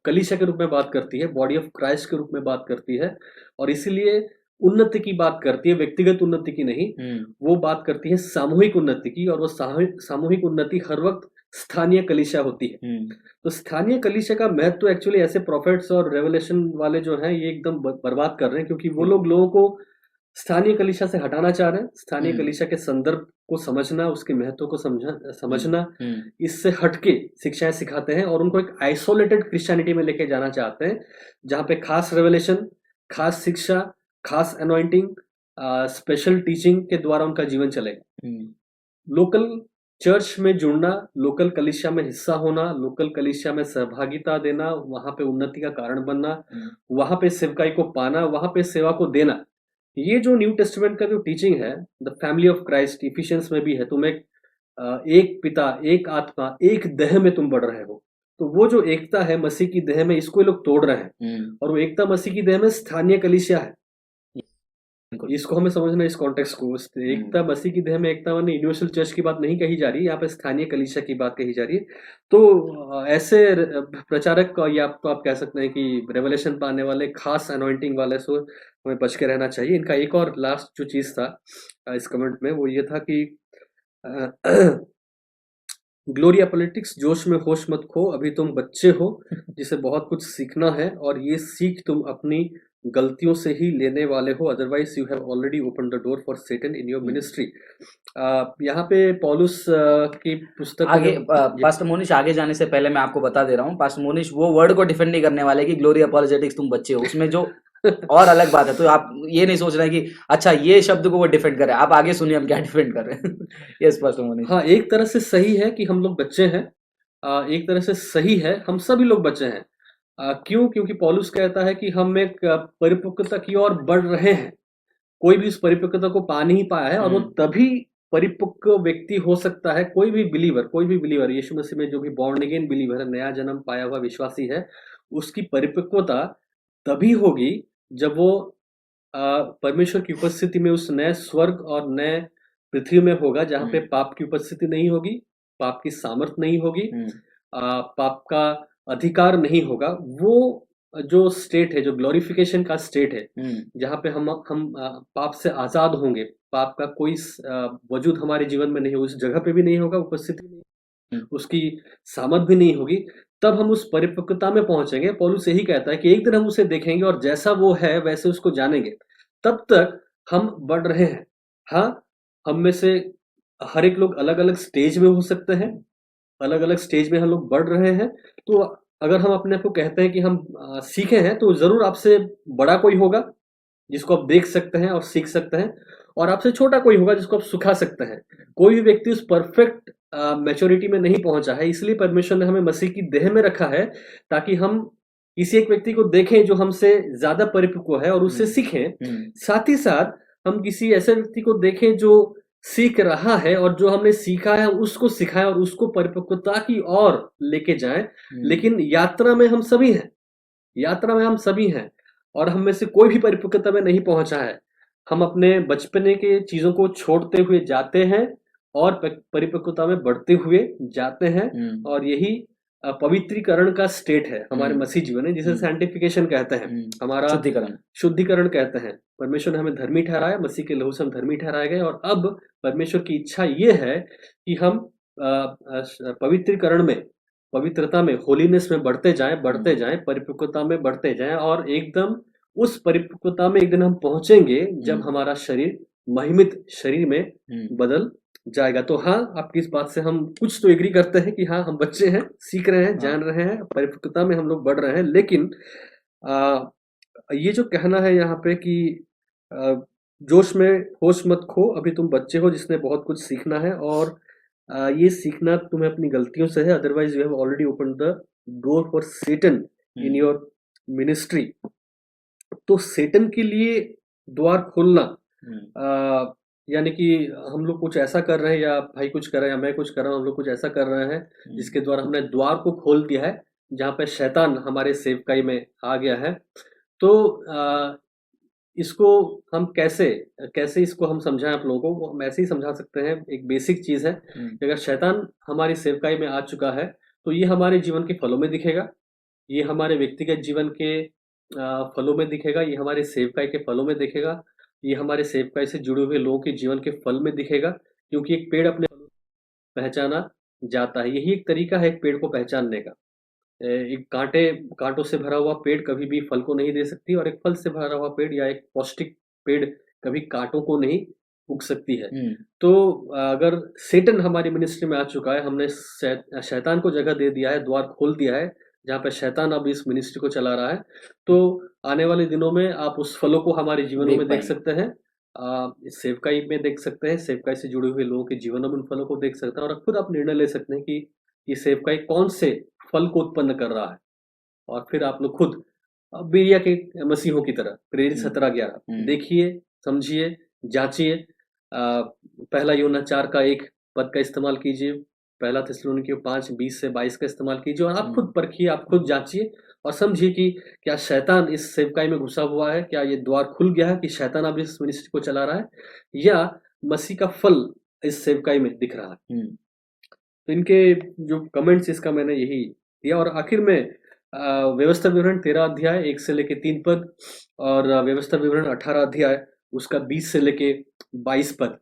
कलीसिया के रूप में बात करती है, बॉडी ऑफ क्राइस्ट के रूप में बात करती है और इसीलिए उन्नति की बात करती है, व्यक्तिगत उन्नति की नहीं। वो बात करती है सामूहिक उन्नति की और वो सामूहिक उन्नति हर वक़्त स्थानीय कलीसिया होती है। तो स्थानीय कलीसिया का महत्व एक्चुअली ऐसे प्रोफेट्स और रेवलेशन वाले जो हैं, ये एकदम बर्बाद कर रहे हैं, क्योंकि वो लोग लोगों को स्थानीय कलीसिया से हटाना चाह रहे हैं। स्थानीय कलीसिया के संदर्भ को समझना, उसके महत्व को समझना, इससे हटके शिक्षाएँ सिखाते हैं और उनको एक आइसोलेटेड क्रिश्चियनिटी में लेके जाना चाहते हैं, जहाँ पे खास रेवलेशन, खास शिक्षा, खास अनॉइंटिंग, स्पेशल टीचिंग के द्वारा उनका जीवन चलेगा। लोकल चर्च में जुड़ना, लोकल कलीसिया में हिस्सा होना, लोकल कलीसिया में सहभागिता देना, वहाँ पे उन्नति का कारण बनना, वहाँ पे सेवकाई को पाना, वहाँ पे सेवा को देना, ये जो न्यू टेस्टामेंट का जो टीचिंग है, the family of Christ, efficiency में भी है, तुम एक पिता, एक आत्मा, एक देह में तुम बढ़ रहे हो। तो वो जो एकता है मसीह की देह में, इसको ये लोग तोड़ रहे हैं और वो एकता मसीह की देह में स्थानीय कलीसिया है। इसको हमें समझना है, इस कॉन्टेक्स्ट को। एकता मसीह की देह में एकता माने यूनिवर्सल चर्च की बात नहीं कही जा रही है, यहाँ पे स्थानीय कलीसिया की बात कही जा रही है। तो ऐसे प्रचारक या तो आप कह सकते हैं कि रेवलेशन पाने वाले, खास अनॉइंटिंग वाले से हमें बच के रहना चाहिए। इनका एक और लास्ट जो चीज़ था इस कमेंट में, वो ये था कि ग्लोरिया पॉलिटिक्स, जोश में होश मत खो, अभी तुम बच्चे हो, जिसे बहुत कुछ सीखना है और ये सीख तुम अपनी गलतियों से ही लेने वाले हो, otherwise you have already open the door for Satan in your ministry. यहाँ पे पौलुस की पुस्तक आगे पास्टर मोनिश, आगे जाने से पहले मैं आपको बता दे रहा हूँ, पास्टर मोनिश वो वर्ड को डिफेंड नहीं करने वाले कि ग्लोरी अपॉलोजेटिक्स तुम बच्चे हो, उसमें जो और अलग बात है। तो आप ये नहीं सोच रहे हैं कि अच्छा ये शब्द को वो डिफेंड कर रहे हैं। आप आगे सुनिए हम क्या डिफेंड कर रहे हैं। Yes pastor Monish. हाँ, एक तरह से सही है कि हम लोग बच्चे हैं, एक तरह से सही है, हम सभी लोग बच्चे हैं। क्यों? क्योंकि पौलुस कहता है कि हम एक परिपक्वता की ओर बढ़ रहे हैं। कोई भी उस परिपक्वता को पा नहीं पाया है और वो तभी परिपक्व व्यक्ति हो सकता है। कोई भी बिलीवर यीशु मसीह में जो भी बॉर्न अगेन बिलीवर है, नया जन्म पाया हुआ विश्वासी है, उसकी परिपक्वता तभी होगी जब वो परमेश्वर की उपस्थिति में उस नए स्वर्ग और नए पृथ्वी में होगा, जहाँ पे पाप की उपस्थिति नहीं होगी, पाप की सामर्थ नहीं होगी, पाप का अधिकार नहीं होगा। वो जो स्टेट है, जो ग्लोरिफिकेशन का स्टेट है, जहाँ पे हम पाप से आजाद होंगे, पाप का कोई वजूद हमारे जीवन में नहीं होगा, उस जगह पे भी नहीं होगा, उपस्थिति नहीं, उसकी सामर्थ भी नहीं होगी, तब हम उस परिपक्वता में पहुंचेंगे। पौलुस यही कहता है कि एक दिन हम उसे देखेंगे और जैसा वो है वैसे उसको जानेंगे। तब तक हम बढ़ रहे हैं। हाँ, हम में से हर एक लोग अलग-अलग स्टेज में हो सकते हैं, अलग-अलग स्टेज में हम लोग बढ़ रहे हैं। तो अगर हम अपने आप को कहते हैं कि हम सीखे हैं, तो ज़रूर आपसे बड़ा कोई होगा, जिसको आप देख सकते हैं और सीख सकते हैं, और आपसे छोटा कोई होगा जिसको आप सिखा सकते हैं। कोई भी व्यक्ति उस परफेक्ट मैच्योरिटी में नहीं पहुंचा है, इसलिए परमेश्वर ने हमें मसीह की देह में रखा है, ताकि हम किसी एक व्यक्ति को देखें जो हमसे ज्यादा परिपक्व है और उससे सीखें। साथ ही साथ हम किसी ऐसे व्यक्ति को देखें जो सीख रहा है और जो हमने सीखा है उसको सिखाएं और उसको परिपक्वता की ओर लेके जाएं। लेकिन यात्रा में हम सभी हैं, यात्रा में हम सभी हैं, और हम में से कोई भी परिपक्वता में नहीं पहुंचा है। हम अपने बचपने के चीजों को छोड़ते हुए जाते हैं और परिपक्वता में बढ़ते हुए जाते हैं, और यही पवित्रीकरण का स्टेट है हमारे मसीह जीवन में, जिसे सैंटिफिकेशन कहते हैं, हमारा शुद्धिकरण कहते हैं। परमेश्वर ने हमें धर्मी ठहराया, मसीह के लहू से हम धर्मी ठहराए गए, और अब परमेश्वर की इच्छा ये है कि हम पवित्रीकरण में, पवित्रता में, होलीनेस में बढ़ते जाएं, परिपक्वता में बढ़ते जाएं, और एकदम उस परिपक्वता में एक दिन हम पहुंचेंगे जब हमारा शरीर महिमित शरीर में बदल जाएगा। तो हाँ, आपकी इस बात से हम कुछ तो एग्री करते हैं कि हाँ, हम बच्चे हैं, सीख रहे हैं, जान रहे हैं, परिपक्वता में हम लोग बढ़ रहे हैं। लेकिन ये जो कहना है यहाँ पे कि जोश में होश मत खो, अभी तुम बच्चे हो जिसने बहुत कुछ सीखना है, और ये सीखना तुम्हें अपनी गलतियों से है, otherwise you have already open the door for Satan in your ministry. तो सेटन के लिए द्वार खोलना, यानी कि हम लोग कुछ ऐसा कर रहे हैं, या भाई कुछ कर रहे हैं, या मैं कुछ कर रहा हूँ, हम लोग कुछ ऐसा कर रहे हैं जिसके द्वारा हमने द्वार को खोल दिया है जहाँ पे शैतान हमारे सेवकाई में आ गया है। तो इसको हम कैसे इसको हम समझाएं आप लोगों को? हम ऐसे ही समझा सकते हैं। एक बेसिक चीज है कि अगर शैतान हमारी सेवकाई में आ चुका है तो ये हमारे जीवन के फलों में दिखेगा, ये हमारे व्यक्तिगत जीवन के फलों में दिखेगा, ये हमारे सेवकाई के फलों में दिखेगा, ये हमारे सेवकाई से जुड़े हुए लोगों के जीवन के फल में दिखेगा, क्योंकि एक पेड़ अपने फलों से पहचाना जाता है। यही एक तरीका है एक पेड़ को पहचानने का। एक कांटों से भरा हुआ पेड़ कभी भी फल को नहीं दे सकती, और एक फल से भरा हुआ पेड़ या एक पौष्टिक पेड़ कभी कांटों को नहीं उग सकती है। तो अगर सेटन हमारी मिनिस्ट्री में आ चुका है, हमने शैतान को जगह दे दिया है, द्वार खोल दिया है जहाँ पे शैतान अब इस मिनिस्ट्री को चला रहा है, तो आने वाले दिनों में आप उस फलों को हमारे जीवनों में देख सकते हैं। इस सेवकाई में देख सकते हैं, सेवकाई से जुड़े हुए लोगों के जीवनों में उन फलों को देख सकते हैं, और खुद आप निर्णय ले सकते हैं कि ये सेवकाई कौन से फल को उत्पन्न कर रहा है। और फिर आप लोग खुद बेरिया के मसीहों की तरह प्रेरित 17:11 देखिए, समझिए, जांचिए। पहला यूहन्ना 4:1 पद का इस्तेमाल कीजिए, पहला थिस्सलुनीके 5:20-22 का इस्तेमाल कीजिए, और आप खुद परखिए, आप खुद जांचिए और समझिए कि क्या शैतान इस सेवकाई में घुसा हुआ है, क्या ये द्वार खुल गया है कि शैतान अब इस मिनिस्ट्री को चला रहा है, या मसीह का फल इस सेवकाई में दिख रहा है। तो इनके जो कमेंट्स, इसका मैंने यही दिया। और आखिर में व्यवस्था विवरण 13 अध्याय 1 से लेके 3 पद, और व्यवस्था विवरण 18 अध्याय उसका 20 से लेके 22 पद।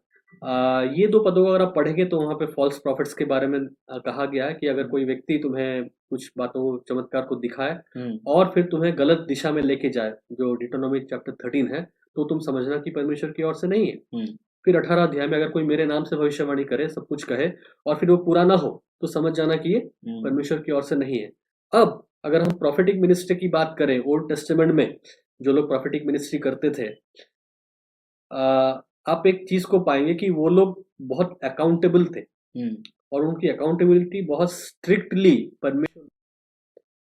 ये 2 पदों को अगर आप पढ़ेंगे तो वहाँ पे फॉल्स प्रॉफिट्स के बारे में कहा गया है कि अगर कोई व्यक्ति तुम्हें कुछ बातों को, चमत्कार को दिखाए और फिर तुम्हें गलत दिशा में लेके जाए, जो डिटोनॉमी चैप्टर 13 है, तो तुम समझना कि परमेश्वर की ओर से नहीं है। फिर 18 अध्याय में अगर कोई मेरे नाम से भविष्यवाणी करे, सब कुछ कहे, और फिर वो पूरा ना हो, तो समझ जाना कि ये परमेश्वर की ओर से नहीं है। अब अगर हम प्रॉफिटिक मिनिस्ट्री की बात करें, ओल्ड टेस्टामेंट में जो लोग प्रॉफिटिक मिनिस्ट्री करते थे, आप एक चीज को पाएंगे कि वो लोग बहुत अकाउंटेबल थे, और उनकी अकाउंटेबिलिटी बहुत स्ट्रिक्टली परमेश्वर।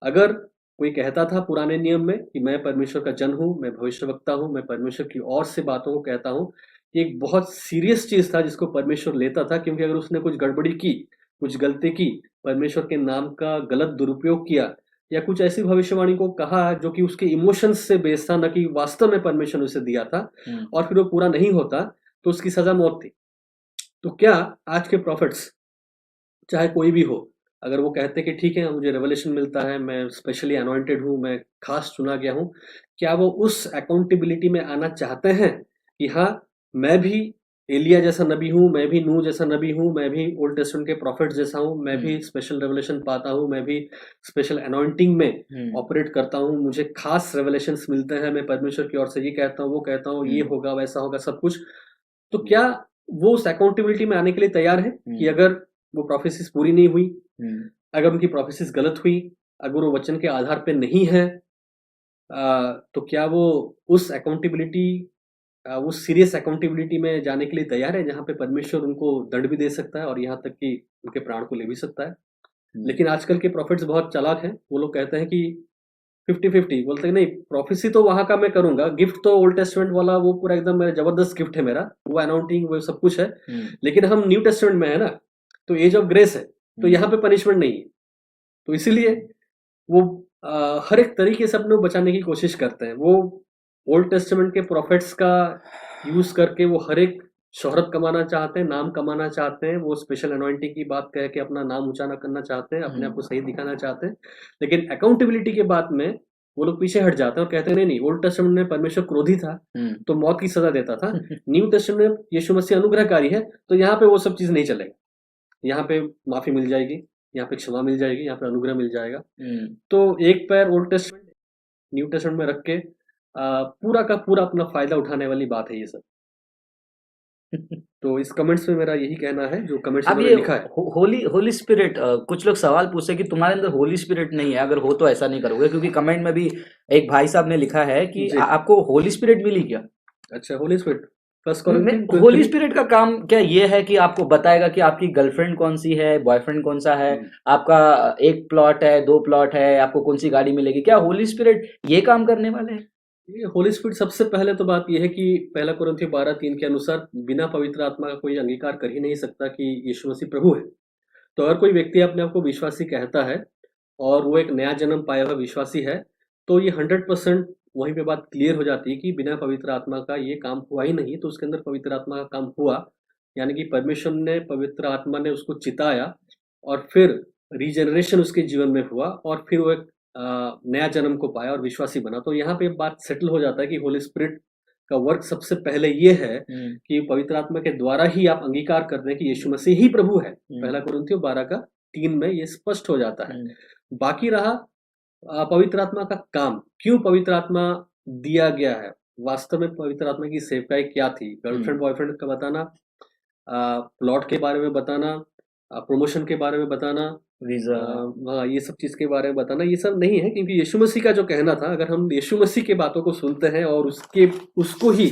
अगर कोई कहता था पुराने नियम में कि मैं परमेश्वर का जन हूं, मैं भविष्यवक्ता हूं, मैं परमेश्वर की ओर से बातों को कहता हूं, एक बहुत सीरियस चीज था जिसको परमेश्वर लेता था, क्योंकि अगर उसने कुछ गड़बड़ी की, कुछ गलती की, परमेश्वर के नाम का गलत दुरुपयोग किया, या कुछ ऐसी भविष्यवाणी को कहा जो कि उसके इमोशंस से बेस्ड था, न कि वास्तव में परमेश्वर ने उसे दिया था, और फिर वो पूरा नहीं होता, तो उसकी सजा मौत थी। तो क्या आज के प्रॉफिट्स, चाहे कोई भी हो, अगर वो कहते कि ठीक है, मुझे रेवलेशन मिलता है, मैं स्पेशली अनॉइंटेड हूँ, मैं खास चुना गया हूँ, क्या वो उस अकाउंटेबिलिटी में आना चाहते हैं कि हाँ, मैं भी एलिया जैसा नबी हूँ, मैं भी नूह जैसा नबी हूँ, मैं भी ओल्ड टेस्टामेंट के प्रॉफिट जैसा हूँ, मैं भी स्पेशल रेवलेशन पाता हूँ, मैं भी स्पेशल अनॉइंटिंग में ऑपरेट करता हूँ, मुझे खास रेवलेशंस मिलते हैं, मैं परमेश्वर की ओर से ये कहता हूँ, वो कहता हूँ, ये होगा, वैसा होगा, सब कुछ। तो क्या वो उस अकाउंटेबिलिटी में आने के लिए तैयार है कि अगर वो प्रोफेसिस पूरी नहीं हुई, अगर उनकी प्रोफेसिस गलत हुई, अगर वो वचन के आधार पे नहीं है, तो क्या वो उस अकाउंटेबिलिटी वो सीरियस अकाउंटेबिलिटी में जाने के लिए तैयार है, जहाँ पे परमेश्वर उनको दंड भी दे सकता है और यहाँ तक कि उनके प्राण को ले भी सकता है। लेकिन आजकल के प्रॉफिट्स बहुत चालाक हैं। वो लोग कहते हैं कि 50-50, बोलते हैं नहीं, प्रोफेसी तो वहाँ का मैं करूँगा, गिफ्ट तो ओल्ड टेस्टामेंट वाला वो पूरा एकदम मेरा ज़बरदस्त गिफ्ट है मेरा, वो अनाउंटिंग वो सब कुछ है। लेकिन हम न्यू टेस्टामेंट में है ना, तो एज ऑफ ग्रेस है, तो यहाँ पे पनिशमेंट नहीं है। तो इसीलिए वो हर एक तरीके से अपने को बचाने की कोशिश करते हैं। वो ओल्ड टेस्टामेंट के प्रॉफिट्स का यूज़ करके वो हर एक शोहरत कमाना चाहते हैं, नाम कमाना चाहते हैं, वो स्पेशल अनॉइंटिंग की बात कह के अपना नाम ऊँचा ना करना चाहते हैं, अपने आप को सही दिखाना चाहते हैं। लेकिन अकाउंटेबिलिटी के बात में वो लोग पीछे हट जाते हैं और कहते हैं नहीं, ओल्ड टेस्टामेंट में परमेश्वर क्रोधी था, तो मौत की सज़ा देता था। न्यू टेस्टामेंट में यीशु मसीह अनुग्रहकारी है, तो यहाँ पे वो सब चीज़ नहीं चलेगा। यहाँ पे माफ़ी मिल जाएगी, यहाँ पे क्षमा मिल जाएगी, यहाँ पे अनुग्रह मिल जाएगा। तो एक पैर ओल्ड टेस्टामेंट, न्यू टेस्टामेंट में रख के पूरा का पूरा अपना फ़ायदा उठाने वाली बात है ये सब। तो इस कमेंट्स में मेरा यही कहना है, जो कमेंट्स अब उन्होंने ये लिखा है। होली स्पिरिट, कुछ लोग सवाल पूछते हैं कि तुम्हारे अंदर होली स्पिरिट नहीं है, अगर हो तो ऐसा नहीं करोगे, क्योंकि कमेंट में भी एक भाई साहब ने लिखा है कि जी। आपको होली स्पिरिट मिली क्या? अच्छा, Holi spirit first Holi कॉरिंथियन spirit का काम क्या ये है कि आपको बताएगा कि आपकी गर्लफ्रेंड कौन सी है, बॉयफ्रेंड कौन सा है, आपका एक प्लॉट है, 2 प्लॉट है, आपको कौन सी गाड़ी मिलेगी, क्या होली स्पिरिट ये काम करने वाले हैं? ये होली स्पिरिट सबसे पहले तो बात ये है कि पहला कुरिन्थियों 12:3 के अनुसार बिना पवित्र आत्मा का कोई अंगीकार कर ही नहीं सकता कि यीशु मसीह प्रभु है। तो अगर कोई व्यक्ति अपने आप को विश्वासी कहता है और वो एक नया जन्म पाया हुआ विश्वासी है, तो ये 100% वहीं पे बात क्लियर हो जाती है कि बिना पवित्र आत्मा का ये काम हुआ ही नहीं, तो उसके अंदर पवित्र आत्मा का काम हुआ। यानी कि परमेश्वर ने, पवित्र आत्मा ने उसको चिताया और फिर रीजेनरेशन उसके जीवन में हुआ और फिर वो एक नया जन्म को पाया और विश्वासी बना। तो यहाँ पे बात सेटल हो जाता है कि होली स्पिरिट का वर्क सबसे पहले ये है कि पवित्र आत्मा के द्वारा ही आप अंगीकार कर दें कि यीशु मसीह ही प्रभु है। पहला कुरिन्थियों 12:3 में ये स्पष्ट हो जाता है। बाकी रहा पवित्र आत्मा का काम, क्यों पवित्र आत्मा दिया गया है, वास्तव में पवित्र आत्मा की सेवकाई क्या थी, गर्लफ्रेंड बॉयफ्रेंड का बताना, प्लॉट के बारे में बताना, प्रमोशन के बारे में बताना, वीजा, हाँ, ये सब चीज़ के बारे में बताना, ये सब नहीं है, क्योंकि यीशु मसीह का जो कहना था, अगर हम यीशु मसीह की बातों को सुनते हैं और उसको ही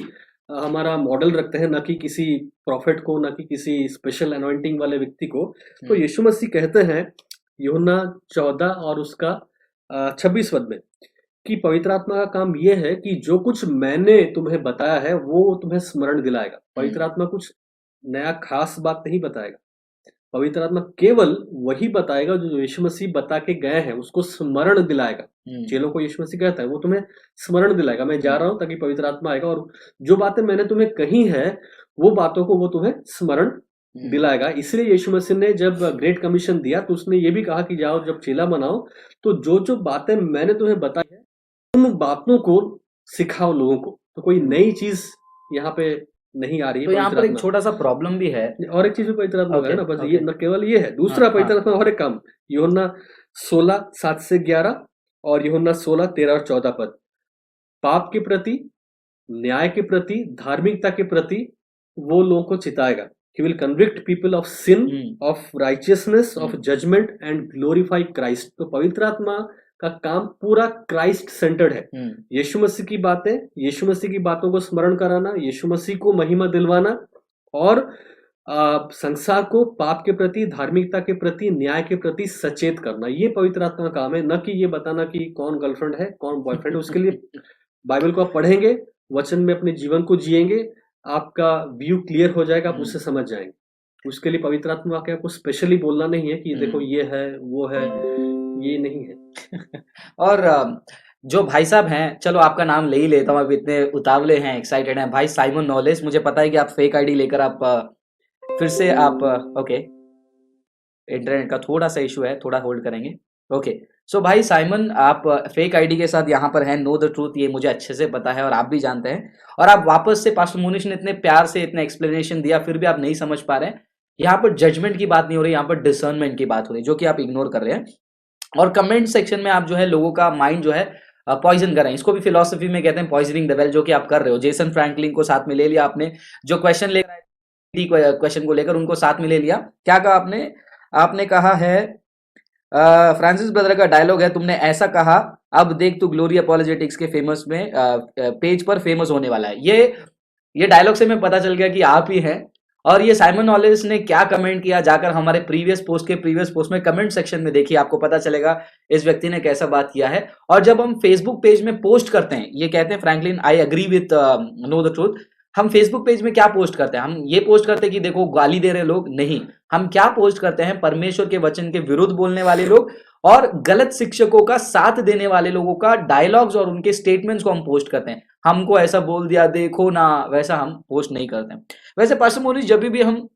हमारा मॉडल रखते हैं, ना कि किसी प्रॉफिट को, ना कि किसी स्पेशल अनॉइंटिंग वाले व्यक्ति को, तो यीशु मसीह कहते हैं यूहन्ना 14 और उसका 26 पद में कि पवित्र आत्मा का काम ये है कि जो कुछ मैंने तुम्हें बताया है वो तुम्हें स्मरण दिलाएगा। पवित्र आत्मा कुछ नया खास बात नहीं बताएगा। पवित्र आत्मा केवल वही बताएगा जो यीशु मसीह बता के गए हैं, उसको स्मरण दिलाएगा। चेलों को यीशु मसीह कहता है वो तुम्हें स्मरण दिलाएगा, मैं जा रहा हूँ ताकि पवित्र आत्मा आएगा और जो बातें मैंने तुम्हें कही है वो बातों को वो तुम्हें स्मरण दिलाएगा। इसलिए यीशु मसीह ने जब ग्रेट कमीशन दिया तो उसने ये भी कहा कि जाओ जब चेला बनाओ तो जो जो बातें मैंने तुम्हें बताई है उन बातों को सिखाओ लोगों को। तो कोई नई चीज यहाँ पे नहीं आ रही है। तो यहाँ पर एक छोटा सा प्रॉब्लम भी है, और एक चीज भी पवित्र आत्मा का है ना, बस ये न केवल ये है, दूसरा पवित्र आत्मा और एक काम, यूहन्ना 16:7-11 और यूहन्ना 16:13 और 14 पद, पाप के प्रति, न्याय के प्रति, धार्मिकता के प्रति वो लोगों को चिताएगा। He will convict people of sin, of righteousness, of judgment and glorify Christ। तो पवित्र आत्मा का काम पूरा क्राइस्ट सेंटर्ड है। यीशु मसीह की बातें, यीशु मसीह की बातों को स्मरण कराना, यीशु मसीह को महिमा दिलवाना और संसार को पाप के प्रति, धार्मिकता के प्रति, न्याय के प्रति सचेत करना, ये पवित्र आत्मा का काम है। न कि ये बताना कि कौन गर्लफ्रेंड है, कौन बॉयफ्रेंड है। उसके लिए बाइबल को आप पढ़ेंगे, वचन में अपने जीवन को जिएंगे, आपका व्यू क्लियर हो जाएगा, आप उससे समझ जाएंगे। उसके लिए पवित्र आत्मा के आपको स्पेशली बोलना नहीं है कि देखो ये है वो है, ये नहीं है। और जो भाई साहब हैं, चलो आपका नाम ले ही लेता हूँ, अब इतने उतावले हैं, एक्साइटेड हैं, भाई साइमन नॉलेज। मुझे पता है कि आप फेक आईडी लेकर आप फिर से आप ओके, इंटरनेट का थोड़ा सा इशू है, थोड़ा होल्ड करेंगे। ओके, सो भाई साइमन, आप फेक आईडी के साथ यहाँ पर हैं, नो द ट्रूथ, ये मुझे अच्छे से पता है और आप भी जानते हैं। और आप वापस से, पास्टर मोनिश ने इतने प्यार से इतने एक्सप्लेनेशन दिया, फिर भी आप नहीं समझ पा रहे हैं। यहाँ पर जजमेंट की बात नहीं हो रही, यहाँ पर डिसर्नमेंट की बात हो रही है, जो कि आप इग्नोर कर रहे हैं। और कमेंट सेक्शन में आप जो है लोगों का माइंड जो है पॉइजन कर रहे हैं। इसको भी फिलोसफी में कहते हैं पॉइजनिंग द वेल, जो कि आप कर रहे हो। जेसन फ्रैंकलिन को साथ में ले लिया आपने, जो क्वेश्चन ले रहा है क्वेश्चन को लेकर, उनको साथ में ले लिया। क्या कहा आपने? आपने कहा है फ्रांसिस ब्रदर का डायलॉग है, तुमने ऐसा कहा, अब देख तू ग्लोरी अपॉलोजेटिक्स के फेमस में पेज पर फेमस होने वाला है। ये डायलॉग से मैं पता चल गया कि आप ही हैं। और ये साइमन नॉलेज ने क्या कमेंट किया, जाकर हमारे प्रीवियस पोस्ट में कमेंट सेक्शन में देखिए, आपको पता चलेगा इस व्यक्ति ने कैसा बात किया है। और जब हम फेसबुक पेज में पोस्ट करते हैं, ये कहते हैं Franklin I agree with no the truth, हम फेसबुक पेज में क्या पोस्ट करते हैं? हम ये पोस्ट करते हैं कि देखो गाली दे रहे लोग, नहीं, हम क्या पोस्ट करते हैं? परमेश्वर के वचन के विरुद्ध बोलने वाले लोग और गलत शिक्षकों का साथ देने वाले लोगों का डायलॉग्स और उनके स्टेटमेंट्स को हम पोस्ट करते हैं। हमको ऐसा बोल दिया, देखो ना, वैसा हम पोस्ट नहीं करते हैं। वैसे पास्टर मोनिश, जब भी हम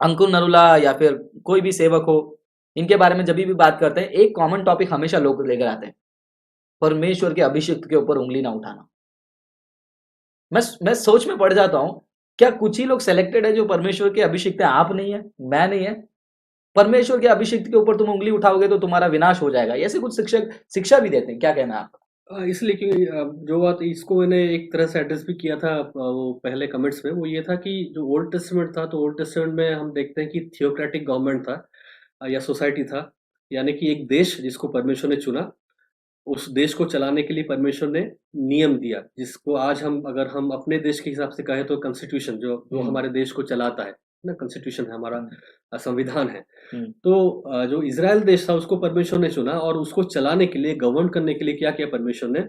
अंकुर नरुला या फिर कोई भी सेवक हो, इनके बारे में जब भी बात करते हैं, एक कॉमन टॉपिक हमेशा लोग लेकर आते हैं, परमेश्वर के अभिषिक्त के ऊपर उंगली ना उठाना। मैं सोच में पड़ जाता हूं, क्या कुछ ही लोग सेलेक्टेड है जो परमेश्वर के अभिषिक्त है? आप नहीं है, मैं नहीं है। परमेश्वर के अभिषिक्त के ऊपर तुम उंगली उठाओगे तो तुम्हारा विनाश हो जाएगा, ऐसे कुछ शिक्षक शिक्षा भी देते हैं। क्या कहना है आपका? इसलिए कि जो बात इसको मैंने एक तरह से एड्रेस भी किया था वो पहले कमेंट्स में, वो ये था कि जो ओल्ड टेस्टामेंट था, तो ओल्ड टेस्टामेंट में हम देखते हैं कि थियोक्रेटिक गवर्नमेंट था या सोसाइटी था, यानी कि एक देश जिसको परमेश्वर ने चुना, उस देश को चलाने के लिए परमेश्वर ने नियम दिया, जिसको आज अगर हम अपने देश के हिसाब से कहें तो कॉन्स्टिट्यूशन जो हमारे देश को चलाता है ना, कॉन्स्टिट्यूशन है हमारा, संविधान है। तो जो इज़राइल देश था उसको परमेश्वर ने चुना और उसको चलाने के लिए, गवर्न करने के लिए क्या किया परमेश्वर ने?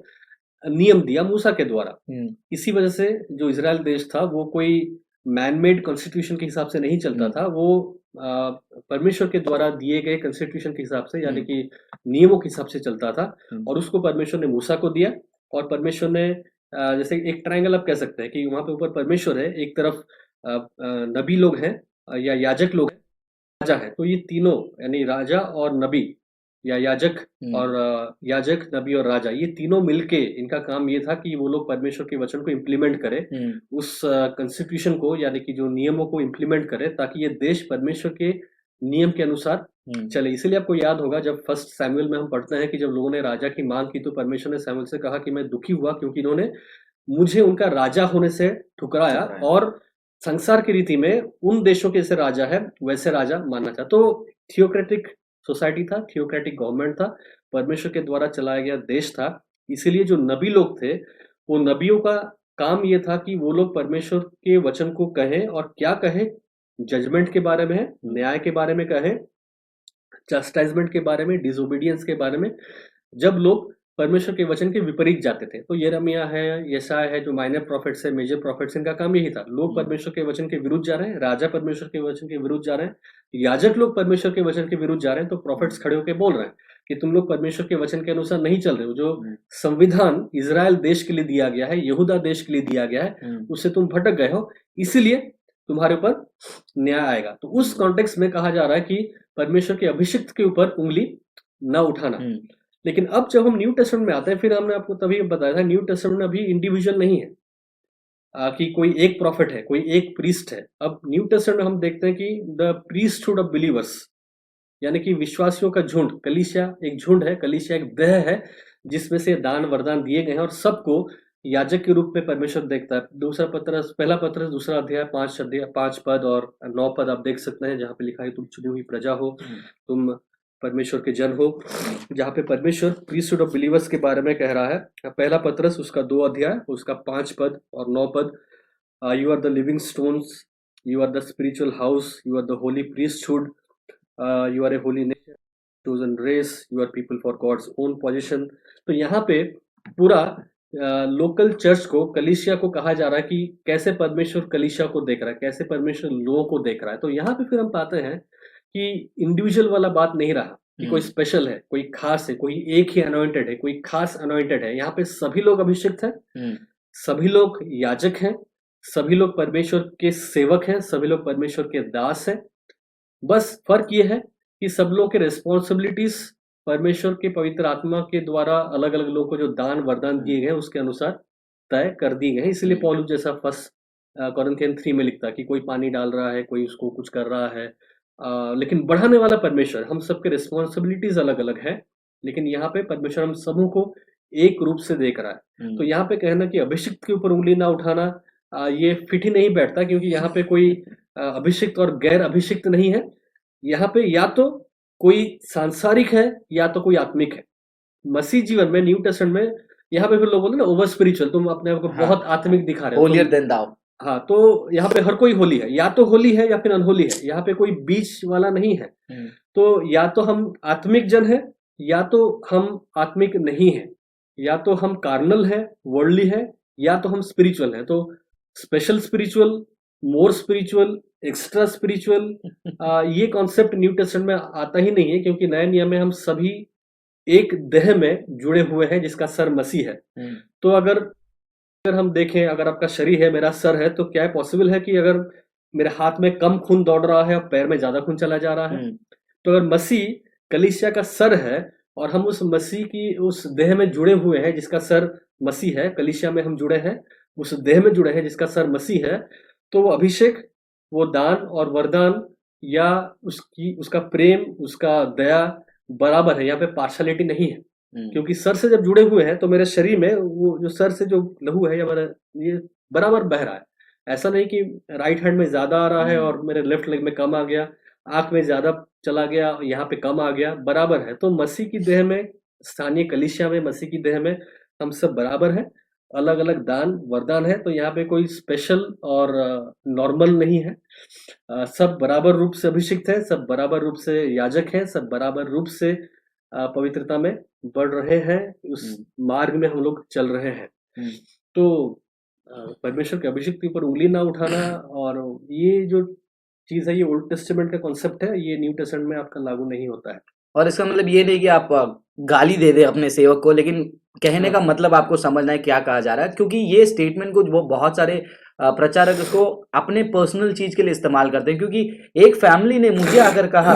नियम दिया मूसा के द्वारा। इसी वजह से जो इज़राइल देश था वो कोई मैन मेड कॉन्स्टिट्यूशन के हिसाब से नहीं चलता था, वो परमेश्वर के द्वारा दिए गए कॉन्स्टिट्यूशन के हिसाब से, यानी कि नियमों के हिसाब से चलता था। और उसको परमेश्वर ने मूसा को दिया और परमेश्वर ने जैसे एक ट्रायंगल आप कह सकते हैं कि वहाँ पे ऊपर परमेश्वर है, एक तरफ नबी लोग हैं या याजक लोग हैं, राजा है। तो ये तीनों यानी राजा और नबी या याजक और याजक, नबी और राजा, ये तीनों मिलके इनका काम ये था कि वो लोग परमेश्वर के वचन को इम्प्लीमेंट करें, उस कॉन्स्टिट्यूशन को यानी कि जो नियमों को इम्प्लीमेंट करें, ताकि ये देश परमेश्वर के नियम के अनुसार चले। इसीलिए आपको याद होगा जब फर्स्ट सैमुएल में हम पढ़ते हैं कि जब लोगों ने राजा की मांग की तो परमेश्वर ने सैमुएल से कहा कि मैं दुखी हुआ क्योंकि इन्होंने मुझे उनका राजा होने से ठुकराया और संसार की रीति में उन देशों के जैसे राजा है वैसे राजा मानना चाहता। तो थियोक्रेटिक सोसाइटी था, थियोक्रेटिक गवर्नमेंट था, परमेश्वर के द्वारा चलाया गया देश था। इसीलिए जो नबी लोग थे, वो नबियों का काम ये था कि वो लोग परमेश्वर के वचन को कहें और क्या कहें? जजमेंट के बारे में, न्याय के बारे में कहें, चस्टाइजमेंट के बारे में, डिसोबीडियंस के बारे में, जब लोग परमेश्वर के वचन के विपरीत जाते थे। तो यिर्मयाह है, यशायाह है, जो माइनर प्रॉफिट्स है, मेजर प्रॉफिट्स, इनका काम यही था। लोग परमेश्वर के वचन के विरुद्ध जा रहे हैं, राजा परमेश्वर के वचन के विरुद्ध जा रहे हैं, याजक लोग परमेश्वर के वचन के विरुद्ध जा रहे हैं, तो प्रॉफिट्स खड़े होकर बोल रहे हैं कि तुम लोग परमेश्वर के वचन के अनुसार नहीं चल रहे हो। जो संविधान इज़राइल देश के लिए दिया गया है, यहूदा देश के लिए दिया गया है, उससे तुम भटक गए हो, इसीलिए तुम्हारे ऊपर न्याय आएगा। तो उस कॉन्टेक्स्ट में कहा जा रहा है कि परमेश्वर के अभिषिक्त के ऊपर उंगली न उठाना। लेकिन अब जब हम न्यू टेस्टामेंट में आते हैं, फिर हमने आपको तभी बताया था, न्यू टेस्टामेंट में अभी इंडिविजुअल नहीं है कि कोई एक प्रॉफिट है, कोई एक प्रीस्ट है। अब न्यू टेस्टामेंट में हम देखते हैं कि द प्रीस्टहुड ऑफ बिलीवर्स, यानी कि विश्वासियों का झुंड, कलीसिया एक झुंड है, कलीसिया एक देह है, जिसमें से दान वरदान दिए गए हैं और सबको याजक के रूप में परमेश्वर देखता है। पहला पत्रस दूसरा अध्याय 5 पद और 9 पद आप देख सकते हैं, जहाँ पे लिखा है तुम चुनी हुई प्रजा हो, तुम परमेश्वर के जन हो, जहाँ पे परमेश्वर प्रीस्टहुड ऑफ बिलीवर्स के बारे में कह रहा है। पहला पत्रस उसका 2 अध्याय उसका 5 पद और 9 पद, you are the living stones, you are the spiritual house, you are the holy priesthood, you are a holy nation, chosen race, you are people for God's own position. तो यहाँ पे पूरा लोकल चर्च को, कलीसिया को कहा जा रहा है कि कैसे परमेश्वर कलीसिया को देख रहा है, कैसे परमेश्वर लोगों को देख रहा है। तो यहाँ पे फिर हम पाते हैं कि इंडिविजुअल वाला बात नहीं रहा कि कोई स्पेशल है, कोई खास है, कोई एक ही अनॉइंटेड है, कोई खास अनॉइंटेड है। यहाँ पे सभी लोग अभिषिक्त हैं, सभी लोग याजक हैं, सभी लोग परमेश्वर के सेवक हैं, सभी लोग परमेश्वर के दास हैं। बस फर्क ये है कि सब लोग के रिस्पॉन्सिबिलिटीज परमेश्वर के पवित्र आत्मा के द्वारा अलग अलग लोगों को जो दान वरदान दिए गए उसके अनुसार तय कर दिए गए हैं। इसलिए पौलुस जैसा फर्स्ट कोरिन्थियन 3 में लिखता है कि कोई पानी डाल रहा है, कोई उसको कुछ कर रहा है, लेकिन बढ़ाने वाला परमेश्वर। हम सबके रिस्पॉन्सिबिलिटीज अलग अलग है, लेकिन यहाँ पे परमेश्वर हम सबों को एक रूप से देख रहा है। तो यहाँ पे कहना कि अभिषिक्त के ऊपर उंगली ना उठाना, ये फिट ही नहीं बैठता, क्योंकि यहाँ पे कोई अभिषिक्त और गैर अभिषिक्त नहीं है। यहाँ पे या तो कोई सांसारिक है या तो कोई आत्मिक है। मसीह जीवन में, न्यू टेस्टामेंट में, यहाँ पे फिर लोग बोलते हैं ना ओवर स्पिरिचुअल, तुम अपने आप को बहुत आत्मिक दिखा रहे हो, होलियर देन दाउ। हाँ, तो यहाँ पे हर कोई होली है, या तो होली है या फिर अनहोली है, यहाँ पे कोई बीच वाला नहीं है। तो या तो हम आत्मिक जन है, या तो हम आत्मिक नहीं है, या तो हम कार्नल है, वर्ल्डली है, या तो हम स्पिरिचुअल है। तो स्पेशल स्पिरिचुअल, मोर स्पिरिचुअल, एक्स्ट्रा स्पिरिचुअल, ये कॉन्सेप्ट न्यू टेस्टामेंट में आता ही नहीं है, क्योंकि नए नियम में हम सभी एक देह में जुड़े हुए हैं जिसका सर मसीह है। तो अगर अगर हम देखें, अगर आपका शरीर है, मेरा सर है, तो क्या है पॉसिबल है कि अगर मेरे हाथ में कम खून दौड़ रहा है और पैर में ज्यादा खून चला जा रहा है? तो अगर मसीह कलीसिया का सर है और हम उस मसीह की उस देह में जुड़े हुए हैं जिसका सर मसीह है, कलीसिया में हम जुड़े हैं, उस देह में जुड़े हैं जिसका सर मसीह है, तो वो अभिषेक, वो दान और वरदान, या उसका प्रेम, उसका दया बराबर है। यहाँ पे पार्शलिटी नहीं है, क्योंकि सर से जब जुड़े हुए हैं तो मेरे शरीर में वो जो सर से जो लहू है या मेरा ये बराबर बह रहा है। ऐसा नहीं कि राइट हैंड में ज्यादा आ रहा है और मेरे लेफ्ट लेग में कम आ गया, आंख में ज्यादा चला गया, यहाँ पे कम आ गया, बराबर है। तो मसीह की देह में, स्थानीय कलीसिया में, मसीह की देह में हम सब बराबर हैं। अलग अलग दान वरदान है, तो यहाँ पे कोई स्पेशल और नॉर्मल नहीं है। सब बराबर रूप से अभिषिक्त है, सब बराबर रूप से याजक हैं, सब बराबर रूप से पवित्रता में बढ़ रहे हैं, उस मार्ग में हम लोग चल रहे हैं। तो परमेश्वर के अभिषेक के ऊपर उंगली ना उठाना, और ये जो चीज है, ये ओल्ड टेस्टामेंट का कॉन्सेप्ट है, ये न्यू टेस्टामेंट में आपका लागू नहीं होता है। और इसका मतलब ये नहीं कि आप गाली दे दे अपने सेवक को, लेकिन कहने का मतलब आपको समझना है क्या कहा जा रहा है, क्योंकि ये स्टेटमेंट को वो बहुत सारे प्रचारक उसको अपने पर्सनल चीज के लिए इस्तेमाल करते हैं। क्योंकि एक फैमिली ने मुझे अगर कहा,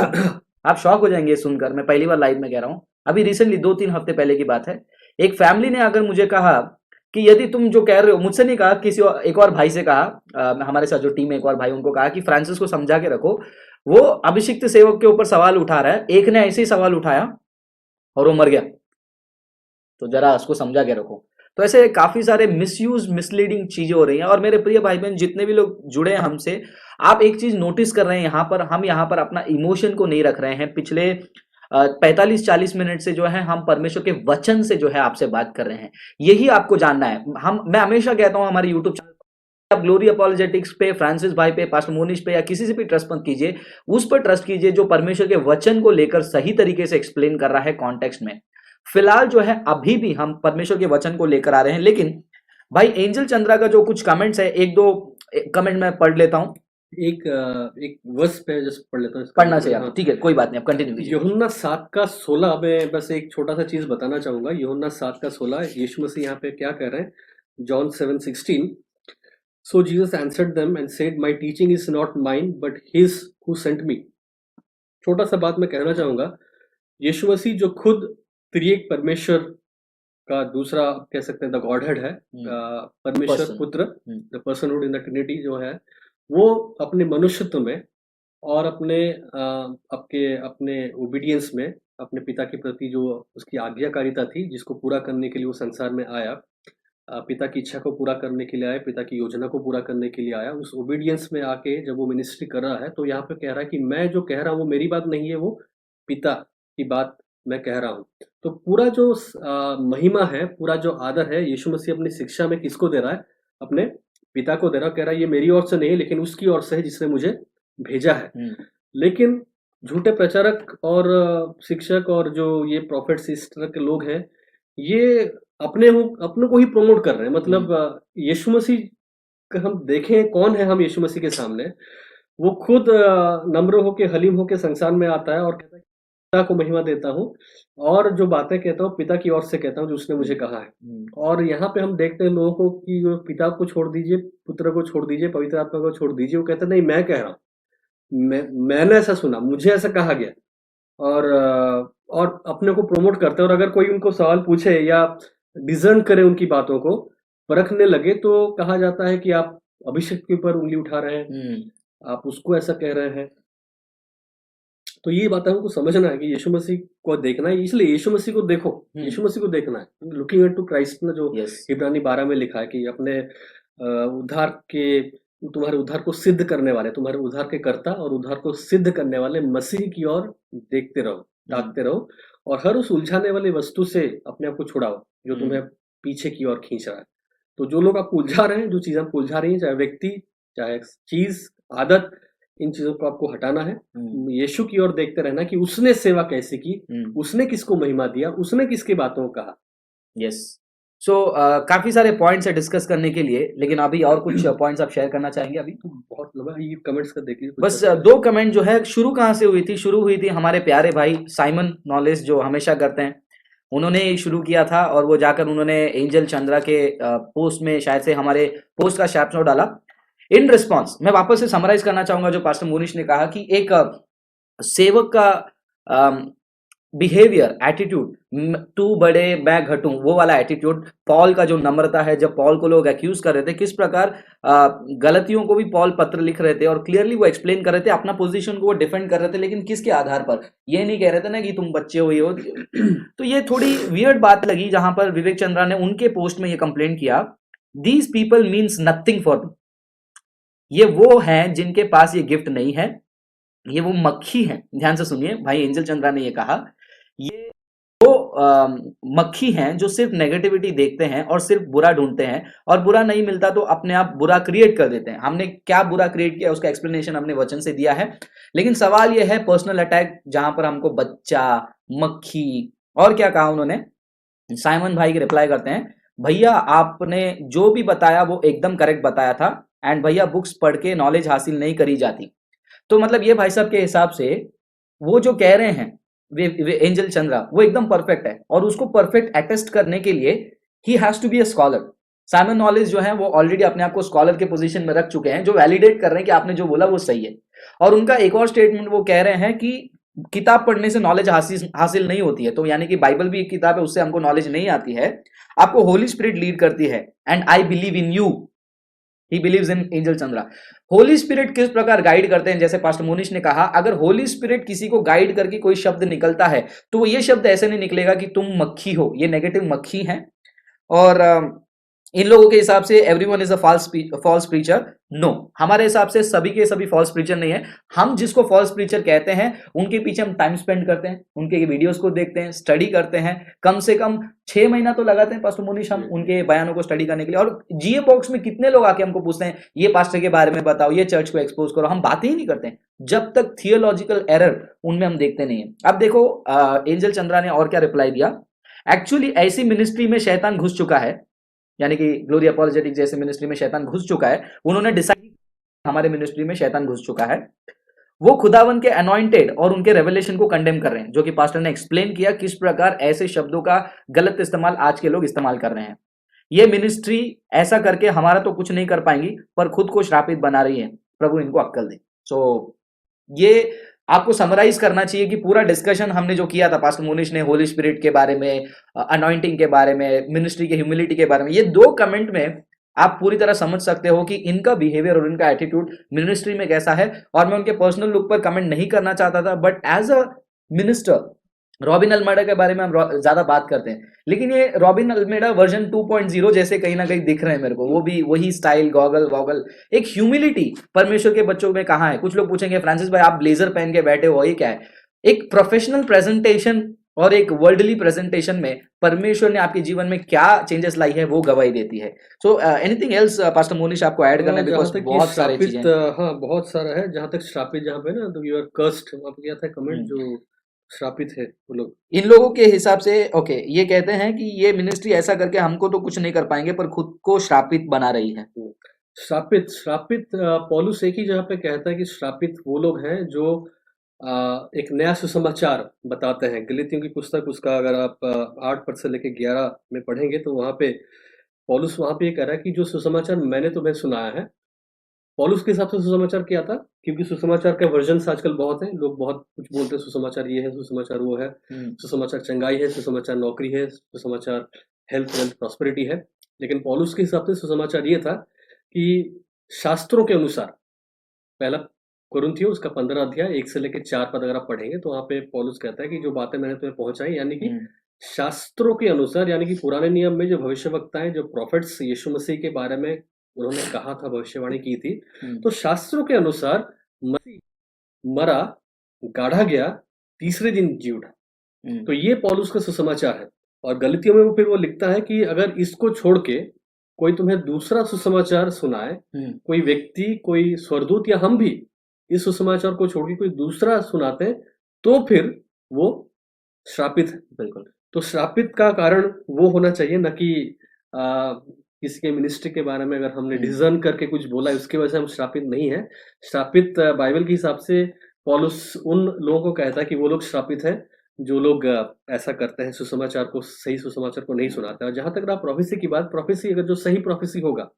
आप शॉक हो जाएंगे सुनकर, मैं पहली बार लाइव में कह रहा हूँ, अभी रिसेंटली 2-3 हफ्ते पहले की बात है, एक फैमिली ने अगर मुझे कहा कि यदि तुम जो कह रहे हो, मुझसे नहीं कहा, किसी और एक और भाई से कहा, हमारे साथ जो टीम में एक और भाई, उनको कहा कि फ्रांसिस को समझा के रखो, वो अभिषिक्त सेवक के ऊपर सवाल उठा रहा है। एक ने ऐसे ही सवाल उठाया और वो मर गया, तो जरा उसको समझा के रखो। तो ऐसे काफी सारे मिसयूज, मिसलीडिंग चीजें हो रही हैं। और मेरे प्रिय भाई बहन जितने भी लोग जुड़े हैं हमसे, आप एक चीज नोटिस कर रहे हैं, यहाँ पर हम यहाँ पर अपना इमोशन को नहीं रख रहे हैं। पिछले 45-40 मिनट से जो है हम परमेश्वर के वचन से जो है आपसे बात कर रहे हैं, यही आपको जानना है। मैं हमेशा कहता हूं हमारे यूट्यूब चैनल, आप ग्लोरी अपॉलोजेटिक्स पे, फ्रांसिस भाई पे, पास्टर मोनिश पे, या किसी से भी ट्रस्ट मत कीजिए, उस पर ट्रस्ट कीजिए जो परमेश्वर के वचन को लेकर सही तरीके से एक्सप्लेन कर रहा है कॉन्टेक्स्ट में। फिलहाल जो है अभी भी हम परमेश्वर के वचन को लेकर आ रहे हैं। लेकिन भाई एंजल चंद्रा का जो कुछ कमेंट्स है, एक दो कमेंट मैं पढ़ लेता हूं। एक वर्स पे जस्ट पढ़ लेता हूँ, पढ़ना चाहिए आपको, ठीक है, कोई बात नहीं, आप कंटिन्यू कीजिए। यूहन्ना 7:16 में बस एक छोटा सा चीज बताना चाहूंगा। यूहन्ना 7:16, यीशु मसीह यहाँ पे क्या कह रहे हैं? John 7:16, so Jesus answered them and said, my teaching is not mine but his who sent me. छोटा सा बात मैं कहना चाहूंगा, यीशु मसीह जो खुद त्रिएक परमेश्वर का दूसरा, कह सकते हैं द गॉडहेड है, परमेश्वर पुत्र, the personhood in the Trinity जो है, वो अपने मनुष्यत्व में और अपने ओबीडियंस में, अपने पिता के प्रति जो उसकी आज्ञाकारिता थी, जिसको पूरा करने के लिए वो संसार में आया, पिता की इच्छा को पूरा करने के लिए आया, पिता की योजना को पूरा करने के लिए आया। उस ओबीडियंस में आके जब वो मिनिस्ट्री कर रहा है, तो यहाँ पे कह रहा है कि मैं जो कह रहा हूँ वो मेरी बात नहीं है, वो पिता की बात मैं कह रहा हूँ। तो पूरा जो महिमा है, पूरा जो आदर है, यीशु मसीह अपनी शिक्षा में किसको दे रहा है? अपने पिता को दे रहा है। कह रहा है ये मेरी ओर से नहीं है, लेकिन उसकी ओर से है जिसने मुझे भेजा है। लेकिन झूठे प्रचारक और शिक्षक और जो ये प्रॉफिट्स इस तरह के लोग हैं, ये अपने को ही प्रमोट कर रहे हैं। मतलब यीशु मसीह का हम देखें, कौन है हम यीशु मसीह के सामने? वो खुद नम्र होके, हलीम होके संसार में आता है और कहता है पिता को महिमा देता हूँ, और जो बातें कहता हूँ पिता की ओर से कहता हूँ, जो उसने मुझे कहा है। और यहाँ पे हम देखते हैं लोगों को कि वो पिता को छोड़ दीजिए, पुत्र को छोड़ दीजिए, पवित्र आत्मा को छोड़ दीजिए, वो कहते नहीं मैं कह रहा हूँ, मैंने ऐसा सुना, मुझे ऐसा कहा गया, और अपने को प्रमोट करते हैं। और अगर कोई उनको सवाल पूछे या डिजर्न करे, उनकी बातों को परखने लगे, तो कहा जाता है कि आप अभिषेक के ऊपर उंगली उठा रहे हैं, आप उसको ऐसा कह रहे हैं। तो ये बात हमको समझना है कि यीशु मसीह को देखना है, इसलिए यीशु मसीह को देखो, यीशु मसीह को देखना है, लुकिंग इनटू क्राइस्ट ना, जो इब्रानी 12 में लिखा है कि अपने उद्धार के, तुम्हारे उद्धार को सिद्ध करने वाले, तुम्हारे उद्धार के कर्ता और उद्धार को सिद्ध करने वाले मसीह की ओर देखते रहो, ताकते रहो, और हर उस उलझाने वाली वस्तु से अपने आप को छुड़ाओ जो तुम्हें पीछे की ओर खींच रहा है। तो जो लोग आप उलझा रहे हैं, जो चीज़ आप उलझा रही हैं, चाहे व्यक्ति, चाहे चीज़, आदत, इन चीज़ों को आपको हटाना है। यीशु की ओर देखते रहना कि उसने सेवा कैसे की, उसने किसको महिमा दिया, उसने किसकी बातों को कहा। यस। सो काफ़ी सारे पॉइंट्स है डिस्कस करने के लिए, लेकिन अभी और कुछ पॉइंट्स आप शेयर करना चाहेंगे अभी? तो बहुत लंबा ये कमेंट्स का देखिए कुछ बस बता दें। 2 कमेंट जो है शुरू कहाँ से हुई थी? शुरू हुई थी हमारे प्यारे भाई साइमन नॉलेज जो हमेशा करते हैं। उन्होंने ही शुरू किया था और वो जाकर उन्होंने एंजल चंद्रा के पोस्ट में शायद से हमारे पोस्ट का स्नैपशॉट डाला। इन रिस्पॉन्स मैं वापस से समराइज करना चाहूंगा जो पास्टर मोनिश ने कहा कि एक सेवक का बिहेवियर, एटीट्यूड, तू बड़े मैं घटूं, वो वाला एटीट्यूड, पॉल का जो नम्रता है, जब पॉल को लोग एक्यूज कर रहे थे, किस प्रकार गलतियों को भी पॉल पत्र लिख रहे थे और क्लियरली वो एक्सप्लेन कर रहे थे, अपना पोजीशन को वो डिफेंड कर रहे थे, लेकिन किसके आधार पर? ये नहीं कह रहे थे ना कि तुम बच्चे हो ये हो। तो ये थोड़ी वियर्ड बात लगी जहां पर विवेक चंद्रा ने उनके पोस्ट में ये कंप्लेंट किया, these people means nothing for me. ये वो हैं जिनके पास ये गिफ्ट नहीं है, ये वो मक्खी हैं। ध्यान से सुनिए, भाई एंजल चंद्रा ने ये कहा, ये वो मक्खी हैं जो सिर्फ नेगेटिविटी देखते हैं और सिर्फ बुरा ढूंढते हैं, और बुरा नहीं मिलता तो अपने आप बुरा क्रिएट कर देते हैं। हमने क्या बुरा क्रिएट किया उसका एक्सप्लेनेशन हमने वचन से दिया है, लेकिन सवाल यह है पर्सनल अटैक, जहां पर हमको बच्चा, मक्खी और क्या कहा उन्होंने। साइमन भाई के रिप्लाई करते हैं, भैया आपने जो भी बताया वो एकदम करेक्ट बताया था, एंड भैया बुक्स पढ़ के नॉलेज हासिल नहीं करी जाती। तो मतलब ये भाई साहब के हिसाब से वो जो कह रहे हैं वे एंजल चंद्रा, वो एकदम परफेक्ट है, और उसको परफेक्ट अटेस्ट करने के लिए he has to be a scholar. Simon knowledge जो है वो ऑलरेडी अपने आप को स्कॉलर के पोजीशन में रख चुके हैं, जो वैलिडेट कर रहे हैं कि आपने जो बोला वो सही है। और उनका एक और स्टेटमेंट वो कह रहे हैं कि किताब पढ़ने से नॉलेज हासिल नहीं होती है, तो यानी कि बाइबल भी एक किताब है, उससे हमको नॉलेज नहीं आती है, आपको होली स्पिरिट लीड करती है, and I believe in you. He believes in angel Chandra. Holi spirit किस प्रकार गाइड करते हैं, जैसे पास्टर मोनिश ने कहा, अगर होली स्पिरिट किसी को गाइड करके कोई शब्द निकलता है तो ये शब्द ऐसे नहीं निकलेगा कि तुम मक्खी हो, ये नेगेटिव मक्खी है। और इन लोगों के हिसाब से everyone is a false preacher. No, हमारे हिसाब से सभी के सभी फॉल्स प्रीचर नहीं है। हम जिसको फॉल्स प्रीचर कहते हैं उनके पीछे हम टाइम स्पेंड करते हैं, उनके वीडियोस को देखते हैं, स्टडी करते हैं, कम से कम 6 महीना तो लगाते हैं पास्टर मोनिश हम उनके बयानों को स्टडी करने के लिए। और जीए बॉक्स में कितने लोग आके हमको पूछते हैं ये पास्टर के बारे में बताओ, ये चर्च को एक्सपोज करो, हम बातें ही नहीं करते हैं जब तक थियोलॉजिकल एरर उनमें हम देखते नहीं है। अब देखो एंजल चंद्रा ने और क्या रिप्लाई दिया, एक्चुअली ऐसी मिनिस्ट्री में शैतान घुस चुका है, यानी कि ग्लोरी अपॉलोजेटिक जैसे मिनिस्ट्री में शैतान घुस चुका है। उन्होंने डिसाइड, हमारे मिनिस्ट्री में शैतान घुस चुका है, वो खुदावन के अनॉइंटेड और उनके रेवलेशन को कंडेम कर रहे हैं, जो कि पास्टर ने एक्सप्लेन किया किस प्रकार ऐसे शब्दों का गलत इस्तेमाल आज के लोग इस्तेमाल कर रहे हैं। ये मिनिस्ट्री ऐसा करके हमारा तो कुछ नहीं कर पाएंगी, पर खुद को श्रापित बना रही है, प्रभु इनको अक्कल दे। सो ये आपको समराइज करना चाहिए कि पूरा डिस्कशन हमने जो किया था, पास्टर मोनिश ने होली स्पिरिट के बारे में, अनॉइंटिंग के बारे में, मिनिस्ट्री के ह्यूमिलिटी के बारे में, ये 2 कमेंट में आप पूरी तरह समझ सकते हो कि इनका बिहेवियर और इनका एटीट्यूड मिनिस्ट्री में कैसा है। और मैं उनके पर्सनल लुक पर कमेंट नहीं करना चाहता था, but as a minister Robin Almeida के बारे में हम ज्यादा बात करते हैं, लेकिन ये रॉबिन अल्मेडा वर्जन 2.0 जैसे कहीं ना कहीं दिख रहे हैं मेरे को, वो भी वही स्टाइल, गॉगल वॉगल, एक ह्यूमिलिटी परमेश्वर के बच्चों में कहाँ है। कुछ लोग पूछेंगे फ्रांसिस भाई आप ब्लेजर पहन के बैठे हो, ये क्या है? एक प्रोफेशनल प्रेजेंटेशन और एक वर्ल्डली प्रेजेंटेशन में परमेश्वर ने आपके जीवन में क्या चेंजेस लाई है वो गवाही देती है। So anything else pastor Monish आपको ऐड करना है, बिकॉज बहुत सारे चीजें। हाँ बहुत सारा है। जहाँ तक श्रापित, जहाँ पे ना तो यू आर कर्स्ड, वहाँ पे क्या था कमेंट, जो श्रापित है वो लोग, इन लोगों के हिसाब से ओके, ये कहते हैं कि ये मिनिस्ट्री ऐसा करके हमको तो कुछ नहीं कर पाएंगे, पर खुद को श्रापित बना रही है। श्रापित पौलुस एक ही जगह पे कहता है कि श्रापित वो लोग हैं जो एक नया सुसमाचार बताते हैं। गलीतियों की पुस्तक, उसका अगर आप 8 पद से लेके 11 में पढ़ेंगे तो वहाँ पे पौलुस वहाँ पे ये कह रहा है कि जो सुसमाचार मैंने तुम्हें सुनाया है, पौलुस के हिसाब से सुसमाचार क्या था, क्योंकि सुसमाचार के वर्जन्स आजकल बहुत हैं, लोग बहुत कुछ बोलते हैं, सुसमाचार ये है, सुसमाचार वो है, सुसमाचार चंगाई है, सुसमाचार नौकरी है, सुसमाचार हेल्थ वेल्थ प्रॉस्पेरिटी है। लेकिन पौलुस के हिसाब से सुसमाचार ये था कि शास्त्रों के अनुसार, पहला कुरिन्थियों उसका 15 अध्याय 1 से लेकर 4 पद अगर आप पढ़ेंगे तो वहाँ पे पौलुस कहता है कि जो बातें मैंने तुम्हें पहुंचाई, यानी कि शास्त्रों के अनुसार, यानी कि पुराने नियम में जो भविष्यवक्ताएं, जो प्रॉफिट्स यीशु मसीह के बारे में उन्होंने कहा था, भविष्यवाणी की थी, तो शास्त्रों के अनुसार मसीह मरा, गाढ़ा गया, तीसरे दिन जी उठा। तो ये पौलुस का सुसमाचार है। और गलतियों में वो फिर वो लिखता है कि अगर इसको छोड़ के कोई तुम्हें दूसरा सुसमाचार सुनाए, कोई व्यक्ति, कोई स्वर्गदूत या हम भी इस सुसमाचार को छोड़ के कोई दूसरा सुनाते हैं, तो फिर वो श्रापित है। बिल्कुल। तो श्रापित का कारण वो होना चाहिए, ना कि किसी के मिनिस्ट्री के बारे में अगर हमने डिज़र्न करके कुछ बोला है उसकी वजह से हम श्रापित नहीं हैं। श्रापित बाइबल के हिसाब से पौलुस उन लोगों को कहता है कि वो लोग श्रापित हैं, जो लोग ऐसा करते हैं, सुसमाचार को, सही सुसमाचार को नहीं सुनाते। और जहाँ तक रहा प्रोफेसी की बात, प्रोफेसी अगर जो सही प्रोफेसी होगा,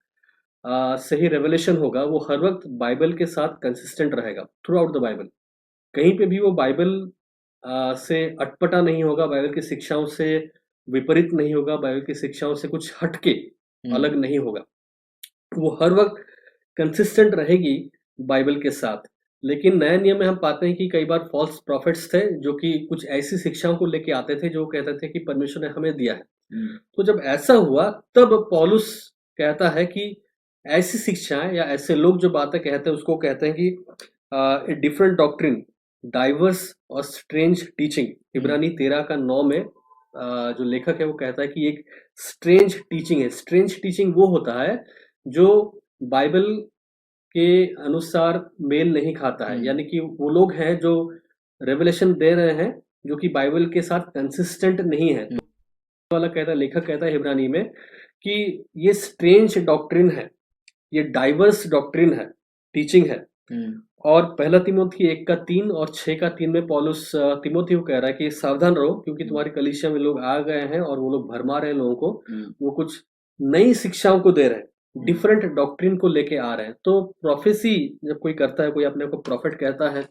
सही रेवलेशन होगा, वो हर वक़्त बाइबल के साथ कंसिस्टेंट रहेगा, थ्रू आउट द बाइबल। कहीं पे भी वो बाइबल से अटपटा नहीं होगा, बाइबल की शिक्षाओं से विपरीत नहीं होगा, बाइबल की शिक्षाओं से कुछ हट के अलग नहीं होगा। वो हर वक़्त कंसिस्टेंट रहेगी बाइबल के साथ। लेकिन नए नियम में हम पाते हैं कि कई बार फ़ॉल्स प्रॉफ़िट्स थे, जो कि कुछ ऐसी शिक्षाओं को लेके आते थे, जो कहते थे कि परमेश्वर ने हमें दिया है। तो जब ऐसा हुआ, तब पौलुस कहता है कि ऐसी शिक्षाएँ या ऐसे लोग जो बातें कहते हैं, उसको कहते हैं कि ए डिफरेंट डॉक्ट्रिन, डाइवर्स और स्ट्रेंज टीचिंग। इब्रानी 13 का 9 में जो लेखक है वो कहता है कि एक स्ट्रेंज टीचिंग है। स्ट्रेंज टीचिंग वो होता है जो बाइबल के अनुसार मेल नहीं खाता है, यानी कि वो लोग हैं जो रेवलेशन दे रहे हैं, जो कि बाइबल के साथ कंसिस्टेंट नहीं है। तो वाला कहता है, लेखक कहता है इब्रानी में कि ये स्ट्रेंज डॉक्ट्रिन है, ये डाइवर्स डॉक्ट्रिन है, टीचिंग है। और पहला तिमोथी 1 का 3 और 6 का 3 में पौलुस तिमोथी को कह रहा है कि सावधान रहो, क्योंकि तुम्हारी कलीसिया में लोग आ गए हैं और वो लोग भरमा रहे हैं लोगों को। वो कुछ नई शिक्षाओं को दे रहे हैं, डिफरेंट डॉक्ट्रिन को लेके आ रहे हैं। तो प्रोफेसी जब कोई करता है, कोई अपने को प्रॉफिट कहता है,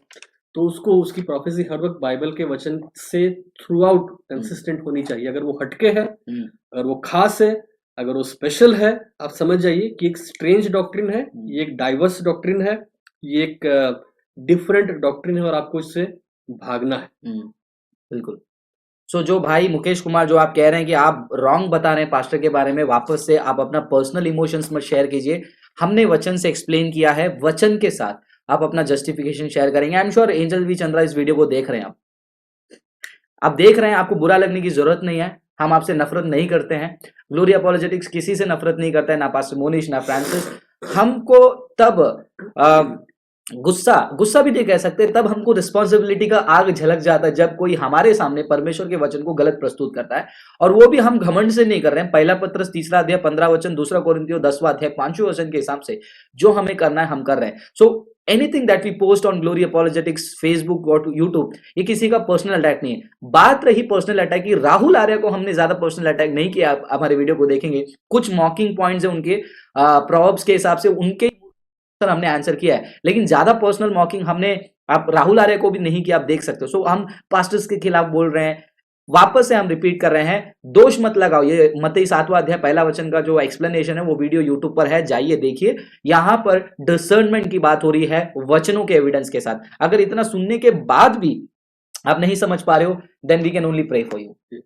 तो उसको उसकी प्रोफेसी हर वक्त बाइबल के वचन से थ्रू आउट कंसिस्टेंट होनी चाहिए। अगर वो हटके है, अगर वो खास है, अगर वो स्पेशल है, आप समझ जाइए कि एक स्ट्रेंज डॉक्ट्रिन है, ये एक डाइवर्स डॉक्ट्रिन है, ये एक डिफरेंट डॉक्ट्रिन है और आपको इससे भागना है। बिल्कुल। सो जो भाई मुकेश कुमार, जो आप कह रहे हैं कि आप रॉन्ग बता रहे हैं पास्टर के बारे में, वापस से आप अपना पर्सनल इमोशंस मत शेयर कीजिए। हमने वचन से एक्सप्लेन किया है, वचन के साथ आप अपना जस्टिफिकेशन शेयर करेंगे। I am sure Angel V Chandra इस वीडियो को देख रहे हैं, आप देख रहे हैं, आपको बुरा लगने की जरूरत नहीं है। हम आपसे नफरत नहीं करते हैं। ग्लोरी अपॉलोजेटिक्स किसी से नफरत नहीं करता है, ना पास्टर मोनिश, ना फ्रांसिस। हमको तब गुस्सा भी नहीं कह सकते, तब हमको रिस्पॉन्सिबिलिटी का आग झलक जाता है जब कोई हमारे सामने परमेश्वर के वचन को गलत प्रस्तुत करता है। और वो भी हम घमंड से नहीं कर रहे हैं। पहला पत्रस 3 अध्याय 15 वचन, 2 कोरिन्थियों 10 अध्याय 5 वचन के हिसाब से जो हमें करना है हम कर रहे हैं। So anything that we post on Glory Apologetics, Facebook और यूट्यूब, ये किसी का पर्सनल अटैक नहीं है। बात रही पर्सनल अटैक की, राहुल आर्य को हमने ज्यादा पर्सनल अटैक नहीं किया। आप हमारे वीडियो को देखेंगे, कुछ मॉकिंग पॉइंट्स है उनके प्रोवर्ब्स के हिसाब से, उनके हमने आंसर किया है, लेकिन ज्यादा पर्सनल मॉकिंग हमने आप राहुल आर्य को भी नहीं किया, आप देख सकते हो। सो हम पास्टर्स के खिलाफ बोल रहे हैं, वापस से हम रिपीट कर रहे हैं, दोष मत लगाओ। ये मत्ती 7वां अध्याय पहला वचन का जो एक्सप्लेनेशन है वो वीडियो यूट्यूब पर है, जाइए देखिए। यहां पर डिसर्नमेंट की बात हो रही है वचनों के एविडेंस के साथ। अगर इतना सुनने के बाद भी आप नहीं समझ पा रहे हो, then we can only pray for you.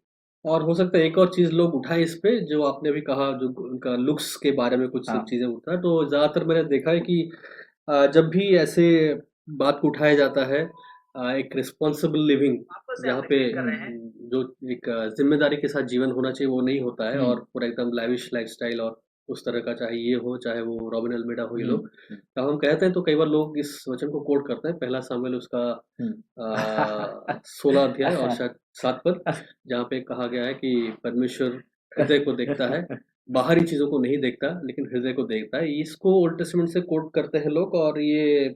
और हो सकता है एक और चीज लोग उठाए इस पे, जो आपने भी कहा, जो उनका लुक्स के बारे में कुछ चीजें उठा, तो ज्यादातर मैंने देखा है कि जब भी ऐसे बात को उठाया जाता है, एक रिस्पॉन्सिबल लिविंग, जहाँ पे जो एक जिम्मेदारी के साथ जीवन होना चाहिए वो नहीं होता है, और पूरा एकदम लैविश लाइफस्टाइल और उस तरह का, चाहे ये हो, चाहे वो रॉबिन अल्मेडा हो, ये लोग, तो हम कहते हैं, तो कई बार लोग इस वचन को कोट करते हैं, पहला सामुएल उसका 16 अध्याय और शायद 7 पद, जहाँ पे कहा गया है कि परमेश्वर हृदय को देखता है, बाहरी चीजों को नहीं देखता, लेकिन हृदय को देखता है। इसको ओल्ड टेस्टामेंट से कोट करते हैं लोग, और ये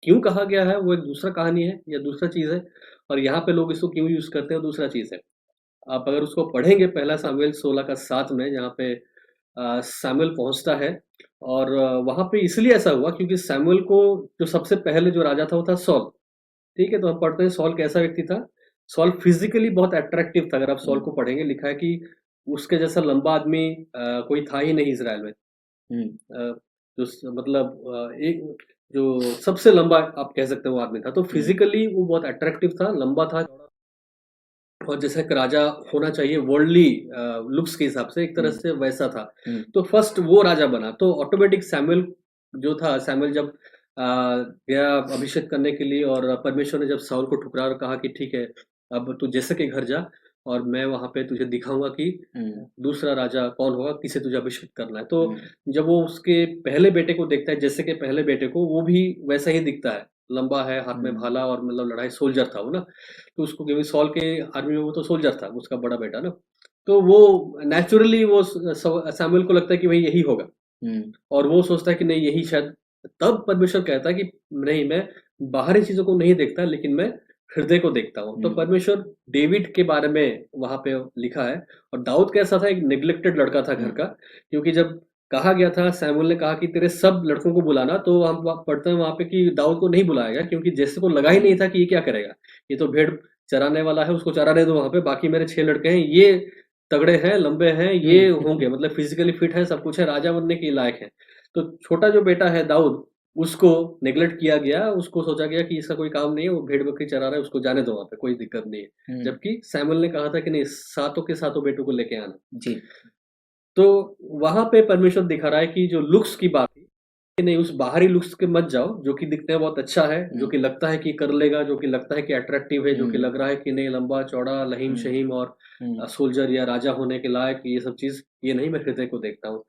क्यों कहा गया है वो एक दूसरा कहानी है या दूसरा चीज है, और यहाँ पे लोग इसको क्यों यूज करते हैं दूसरा चीज है। आप अगर उसको पढ़ेंगे, पहला सामुएल 16 का 7 में, जहाँ पे सैमुअल पहुंचता है, और वहां पे इसलिए ऐसा हुआ क्योंकि सैमुअल को जो सबसे पहले जो राजा था वो था सॉल। ठीक है, तो हम पढ़ते हैं सॉल कैसा व्यक्ति था। सॉल फिजिकली बहुत अट्रैक्टिव था। अगर आप सॉल को पढ़ेंगे, लिखा है कि उसके जैसा लंबा आदमी कोई था ही नहीं इसराइल में। मतलब एक जो सबसे लंबा आप कह सकते हो वो आदमी था। तो फिजिकली वो बहुत अट्रैक्टिव था, लंबा था, और जैसा एक राजा होना चाहिए वर्ल्डली लुक्स के हिसाब से, एक तरह से वैसा था। तो फर्स्ट वो राजा बना, तो ऑटोमेटिक सैमुएल जो था, सैमुएल जब गया अभिषेक करने के लिए, और परमेश्वर ने जब साउल को ठुकरा और कहा कि ठीक है, अब तू जैसे के घर जा, और मैं वहां पे तुझे दिखाऊंगा कि दूसरा राजा कौन होगा, किसे तुझे अभिषेक करना है। तो जब वो उसके पहले बेटे को देखता है, जैसे कि पहले बेटे को, वो भी वैसा ही दिखता है, लंबा है, हाथ में भाला, और मतलब लड़ाई सोल्जर था वो ना। तो उसको, क्योंकि सॉल के आर्मी में वो तो सोल्जर था, उसका बड़ा बेटा ना। तो वो नेचुरली वो सैमुअल को लगता है कि भाई यही होगा, और वो सोचता है कि नहीं यही शायद। तब परमेश्वर कहता है कि नहीं, मैं बाहरी चीजों को नहीं देखता, लेकिन मैं हृदय को देखता हूँ। तो परमेश्वर डेविड के बारे में वहां पे लिखा है। और दाऊद कैसा था, एक नेग्लेक्टेड लड़का था घर का, क्योंकि जब कहा गया था, सैमुअल ने कहा कि तेरे सब लड़कों को बुलाना, तो हम पढ़ते हैं वहां पे कि दाऊद को नहीं बुलाया गया, क्योंकि जैसे को लगा ही नहीं था कि ये क्या करेगा, ये तो भेड़ चराने वाला है, उसको चराने दो वहां पे, बाकी मेरे 6 लड़के हैं, ये तगड़े हैं, लंबे हैं, ये होंगे, मतलब फिजिकली फिट है, सब कुछ है, राजा बनने के लायक है। तो छोटा जो बेटा है दाऊद, उसको नेग्लेक्ट किया गया, उसको सोचा गया कि इसका कोई काम नहीं है, वो भेड़ बकरी चरा रहा है, उसको जाने दो वहां पे, कोई दिक्कत नहीं है। जबकि सैमुअल ने कहा था कि नहीं, सातों के सातों बेटों को लेके आना जी। तो वहां पे परमेश्वर दिखा रहा है कि जो लुक्स की बात थी, कि नहीं, उस बाहरी लुक्स के मत जाओ, जो कि दिखने में बहुत अच्छा है, जो कि लगता है कि कर लेगा, जो कि लगता है कि अट्रैक्टिव है, जो कि लग रहा है कि नहीं, लंबा चौड़ा लहीम शहीम और सोल्जर या राजा होने के लायक, ये सब चीज, ये नहीं, मैं हृदय को देखता हूँ।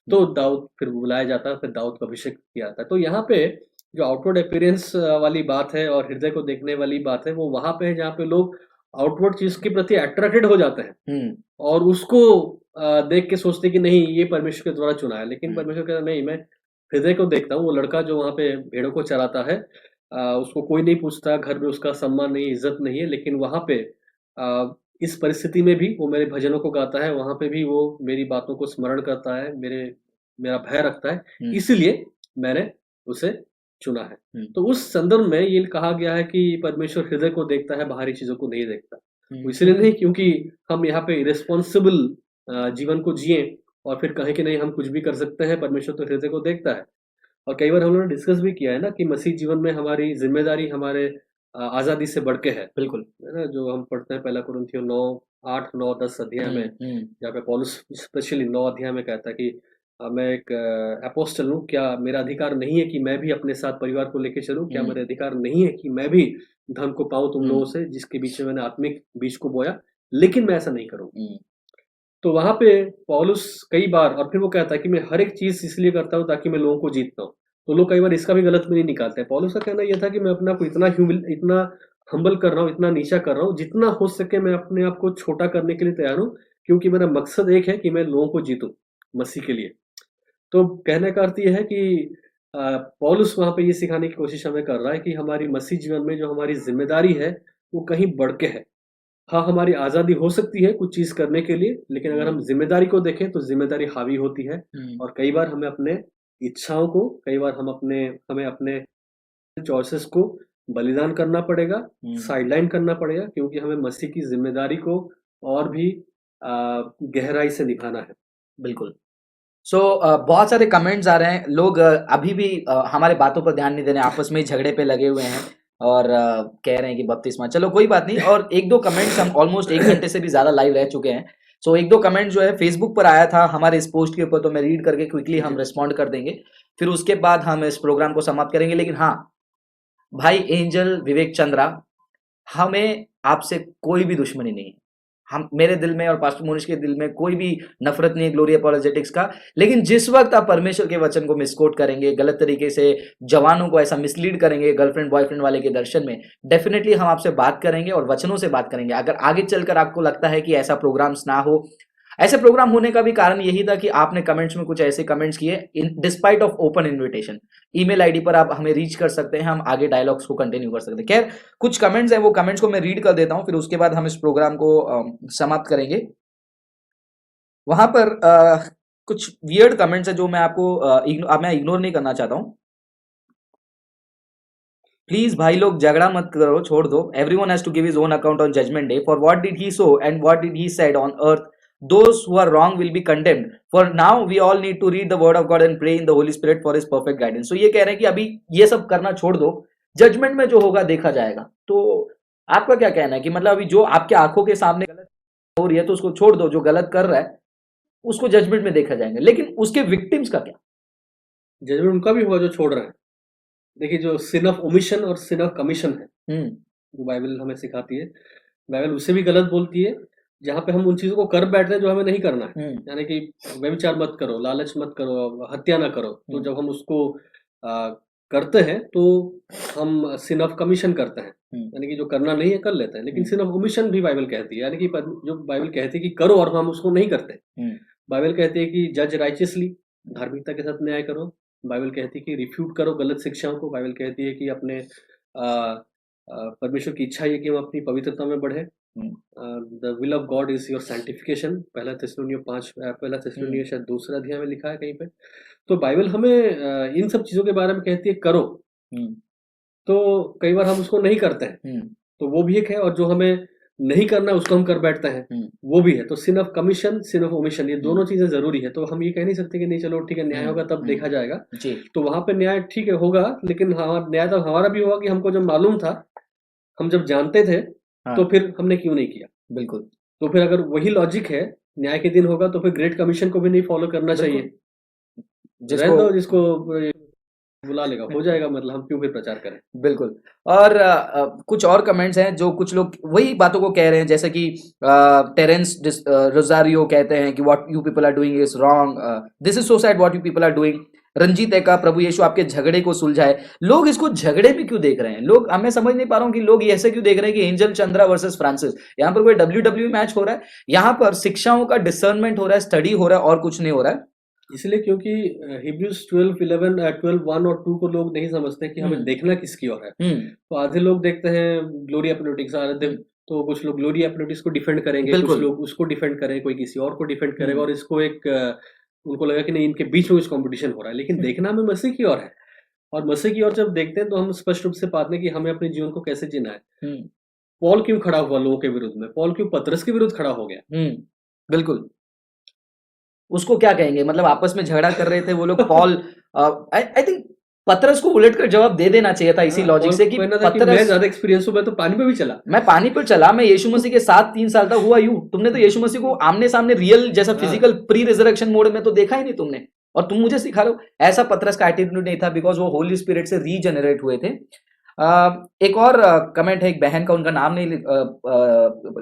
तो दाऊद फिर बुलाया जाता है, फिर दाऊद का अभिषेक किया जाता है। तो यहाँ पे जो आउटवर्ड अपीयरेंस वाली बात है और हृदय को देखने वाली बात है, वो वहां पे है जहाँ पे लोग आउटवर्ड चीज के प्रति अट्रैक्टेड हो जाते हैं, और उसको देख के सोचते कि नहीं, ये परमेश्वर के द्वारा चुना है। लेकिन परमेश्वर कहता नहीं, मैं हृदय को देखता हूँ। वो लड़का जो वहां पे भेड़ों को चराता है, उसको कोई नहीं पूछता, घर में उसका सम्मान नहीं, इज्जत नहीं है, लेकिन वहां पे इस परिस्थिति में भी वो मेरे भजनों को गाता है, वहां पे भी वो मेरी बातों को स्मरण करता है, मेरा भय रखता है, इसलिए मैंने उसे चुना है। तो उस संदर्भ में ये कहा गया है कि परमेश्वर हृदय को देखता है, बाहरी चीजों को नहीं देखता। वो इसलिए नहीं क्योंकि हम यहाँ पे रिस्पॉन्सिबल जीवन को जिए और फिर कहें कि नहीं, हम कुछ भी कर सकते हैं, परमेश्वर तो हृदय को देखता है। और कई बार हम लोगों ने डिस्कस भी किया है ना कि मसीह जीवन में हमारी जिम्मेदारी हमारे आजादी से बढ़ के है, बिल्कुल, है ना। जो हम पढ़ते हैं पहला कुरिन्थियों 9, 8, 9, 10 अध्याय में, जहाँ पे पौलुस स्पेशली 9 अध्याय में कहता है कि मैं एक अपोस्टल हूँ, क्या मेरा अधिकार नहीं है कि मैं भी अपने साथ परिवार को लेके चलूं? क्या मेरा अधिकार नहीं है कि मैं भी धन को पाऊं तुम लोगों से, जिसके बीच में मैंने आत्मिक बीज को बोया? लेकिन मैं ऐसा नहीं करूंगा। तो वहां पे पौलुस कई बार, और फिर वो कहता है कि मैं हर एक चीज इसलिए करता हूँ ताकि मैं लोगों को जीतता हूँ। तो लोग कई बार इसका भी गलत मीनिंग निकालते हैं। पौलुस का कहना यह था कि मैं अपना को इतना हम्बल कर रहा हूँ, इतना नीचा कर रहा हूँ, जितना हो सके मैं अपने आप को छोटा करने के लिए तैयार हूँ, क्योंकि मेरा मकसद एक है कि मैं लोगों को जीतूं मसीह के लिए। तो कहने का अर्थ ये है कि पौलुस वहां पे ये सिखाने की कोशिश हमें कर रहा है कि हमारी मसीह जीवन में जो हमारी जिम्मेदारी है, वो कहीं बढ़ के है। हाँ, हमारी आज़ादी हो सकती है कुछ चीज़ करने के लिए, लेकिन अगर हम ज़िम्मेदारी को देखें तो ज़िम्मेदारी हावी होती है, और कई बार हमें अपने इच्छाओं को, कई बार हमें अपने चॉइसेस को बलिदान करना पड़ेगा, साइडलाइन करना पड़ेगा, क्योंकि हमें मसीह की ज़िम्मेदारी को और भी गहराई से निभाना है। बिल्कुल। बहुत सारे कमेंट्स आ रहे हैं। लोग अभी भी हमारे बातों पर ध्यान नहीं दे रहे हैं, आपस में ही झगड़े पे लगे हुए हैं और कह रहे हैं कि बपतिस्मा। चलो कोई बात नहीं। और एक दो कमेंट्स, हम ऑलमोस्ट 1 घंटे से भी ज़्यादा लाइव रह चुके हैं। एक दो कमेंट जो है फेसबुक पर आया था हमारे इस पोस्ट के ऊपर, तो मैं रीड करके क्विकली हम रिस्पॉन्ड कर देंगे। फिर उसके बाद हम इस प्रोग्राम को समाप्त करेंगे। लेकिन हाँ, भाई एंजल विवेक चंद्रा, हमें आपसे कोई भी दुश्मनी नहीं है। हम, मेरे दिल में और पास्टर मोनिश के दिल में कोई भी नफरत नहीं है ग्लोरी अपॉलोजेटिक्स का। लेकिन जिस वक्त आप परमेश्वर के वचन को मिसकोट करेंगे, गलत तरीके से जवानों को ऐसा मिसलीड करेंगे गर्लफ्रेंड बॉयफ्रेंड वाले के दर्शन में, डेफिनेटली हम आपसे बात करेंगे और वचनों से बात करेंगे। अगर आगे चलकर आपको लगता है कि ऐसा प्रोग्राम्स ना हो, ऐसे प्रोग्राम होने का भी कारण यही था कि आपने कमेंट्स में कुछ ऐसे कमेंट्स किए, in despite of open invitation. Email ID पर आप हमें रीच कर सकते हैं, हम आगे डायलॉग्स को कंटिन्यू कर सकते हैं। खैर, कुछ कमेंट्स हैं, वो कमेंट्स को मैं रीड कर देता हूं, फिर उसके बाद हम इस प्रोग्राम को समाप्त करेंगे। वहां पर कुछ वियर्ड कमेंट्स है जो मैं आपको मैं इग्नोर नहीं करना चाहता हूं। प्लीज भाई लोग झगड़ा मत करो, छोड़ दो। Everyone has to give his own account on judgement day, for what did he sow and what did he said on earth, those who are wrong will be condemned. For now we all need to read the word of God and pray in the Holy Spirit for his perfect guidance. So ये कह रहे हैं कि अभी ये सब करना छोड़ दो, जजमेंट में जो होगा देखा जाएगा। तो आपका क्या कहना है कि मतलब अभी जो आपके आंखों के सामने गलत हो रही है तो उसको छोड़ दो, जो गलत कर रहा है उसको जजमेंट में देखा जाएगा, लेकिन उसके विक्टिम्स का क्या? जजमेंट उनका भी हुआ जो छोड़ रहा है। देखिए, जो सिन ऑफ ओमिशन और सिन ऑफ कमीशन है, जो बाइबल हमें सिखाती है, बाइबल उसे भी गलत बोलती है जहाँ पे हम उन चीजों को कर बैठते हैं जो हमें नहीं करना है। यानी कि व्यभिचार मत करो, लालच मत करो, हत्या ना करो। तो जब हम उसको करते हैं तो हम सिन ऑफ कमीशन करते हैं, यानी कि जो करना नहीं है कर लेते हैं। लेकिन सिन ऑफ ओमिशन भी बाइबल कहती है, यानी कि जो बाइबल कहती है कि करो और हम उसको नहीं करते। बाइबल कहती है कि जज राइचियसली, धार्मिकता के साथ न्याय करो। बाइबल कहती है कि रिफ्यूट करो गलत शिक्षाओं को। बाइबल कहती है कि अपने परमेश्वर की इच्छा है कि हम अपनी पवित्रता में बढ़े। The will of God is your sanctification, पहला थिस्सलुनीय शायद दूसरा अध्याय में लिखा है कहीं पे। तो बाइबल हमें इन सब चीजों के बारे में कहती है करो। तो कई बार हम उसको नहीं करते हैं, तो वो भी एक है। और जो हमें नहीं करना उसको हम कर बैठते हैं, वो भी है। तो sin of commission, sin of omission, ये दोनों चीजें जरूरी है। तो हम ये कह नहीं सकते कि नहीं चलो ठीक है न्याय होगा तब देखा जाएगा। तो वहां पे न्याय ठीक है होगा, लेकिन न्याय तो हमारा भी होगा कि हमको जब मालूम था, हम जब जानते थे, तो फिर हमने क्यों नहीं किया। बिल्कुल। तो फिर अगर वही लॉजिक है, न्याय के दिन होगा तो फिर ग्रेट कमीशन को भी नहीं फॉलो करना चाहिए। जिसको बुला लेगा हो जाएगा, मतलब हम क्यों फिर प्रचार करें। बिल्कुल। और कुछ और कमेंट्स हैं जो कुछ लोग वही बातों को कह रहे हैं, जैसे कि टेरेंस रोजारियो कहते हैं कि what you people are doing is wrong, this is so sad what you people are doing. Ranjit Ekka, प्रभु यीशु आपके झगड़े को सुलझाए। लोग इसको झगड़े भी क्यों देख रहे हैं? लोग, मैं समझ नहीं पा रहा हूं कि लोग ऐसे क्यों देख रहे हैं कि एंजल चंद्रा वर्सेस फ्रांसिस। यहाँ पर कोई WWE मैच हो रहा है, यहाँ पर शिक्षाओं का डिसर्नमेंट हो रहा है, स्टडी हो रहा है, और कुछ नहीं हो रहा है। इसलिए क्योंकि हिब्रूज 12 और 2 को लोग नहीं समझते कि हमें देखना किसकी ओर है। तो आधे लोग देखते हैं ग्लोरी अपॉलोजिटिक्स, तो कुछ लोग ग्लोरी अपॉलोजिटिक्स को डिफेंड करेंगे, कुछ लोग उसको डिफेंड करेंगे, कोई किसी और को डिफेंड करेगा, और इसको एक उनको लगा कि नहीं इनके बीच में कुछ कंपटीशन हो रहा है। लेकिन देखना हमें मसीह की ओर है, और मसीह की ओर जब देखते हैं तो हम स्पष्ट रूप से पाते हैं कि हमें अपने जीवन को कैसे जीना है। पॉल क्यों खड़ा हुआ लोगों के विरुद्ध में? पॉल क्यों पतरस के विरुद्ध खड़ा हो गया? बिल्कुल। उसको क्या कहेंगे, मतलब आपस में झगड़ा कर रहे थे वो लोग। पॉल आई थिंक पतरस को उलट कर जवाब दे देना चाहिए था इसी लॉजिक से कि पतरस, मैं ज्यादा एक्सपीरियंस हूं, मैं तो पानी पे भी चला, मैं पानी पर चला, मैं यीशु मसीह के साथ 3 साल तक हुआ। यू तुमने तो यीशु मसीह को आमने सामने रियल जैसा फिजिकल प्री रिजरेक्शन मोड में तो देखा ही नहीं तुमने, और तुम मुझे सिखा रहे हो। ऐसा पतरस का एटीट्यूड नहीं था, बिकॉज वो होली स्पिरिट से रीजनरेट हुए थे। एक और कमेंट है एक बहन का, उनका नाम नहीं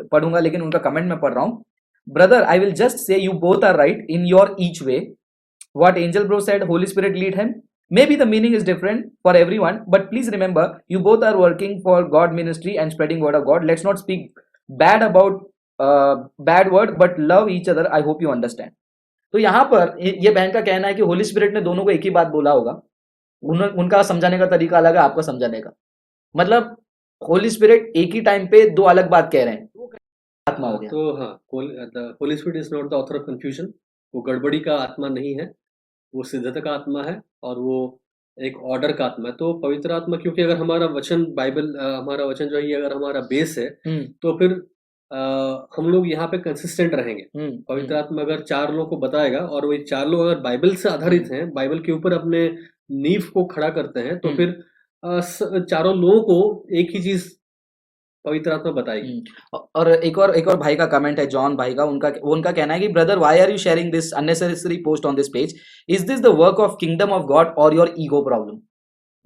पढ़ूंगा, लेकिन उनका कमेंट मैं पढ़ रहा हूं। Brother, I will just say you both are right in your each way. What Angel Bro said, Holy Spirit lead him. Maybe the meaning is different for everyone, but please remember, you both are working for God ministry and spreading word of God. Let's not speak bad about bad word, but love each other. I hope you understand. तो यहाँ पर ये बहन का कहना है कि Holi spirit ने दोनों को एक ही बात बोला होगा। उनका समझाने का तरीका अलग है, आपका समझाने का। मतलब होली स्पिरिट एक ही टाइम पे दो अलग बात कह रहे हैं, आत्मा हो गया। तो हाँ, Holi spirit is not the author of confusion. वो गड़बड़ी का आत्मा नहीं है, वो सिद्धता का आत्मा है, और वो एक ऑर्डर का आत्मा है। तो पवित्र आत्मा, क्योंकि अगर हमारा वचन बाइबल, हमारा वचन जो है ये अगर हमारा बेस है, तो फिर हम लोग यहाँ पे कंसिस्टेंट रहेंगे। पवित्र आत्मा अगर 4 लोगों को बताएगा, और वो 4 लोग अगर बाइबल से आधारित हैं, बाइबल के ऊपर अपने नींव को खड़ा करते हैं, तो फिर चारों लोगों को एक ही चीज पवित्र आत्मा बताएगी। और एक और भाई का कमेंट है, जॉन भाई का। उनका कहना है कि brother, why are you sharing this unnecessary post on this page? Is this the work of kingdom of God or your ego problem?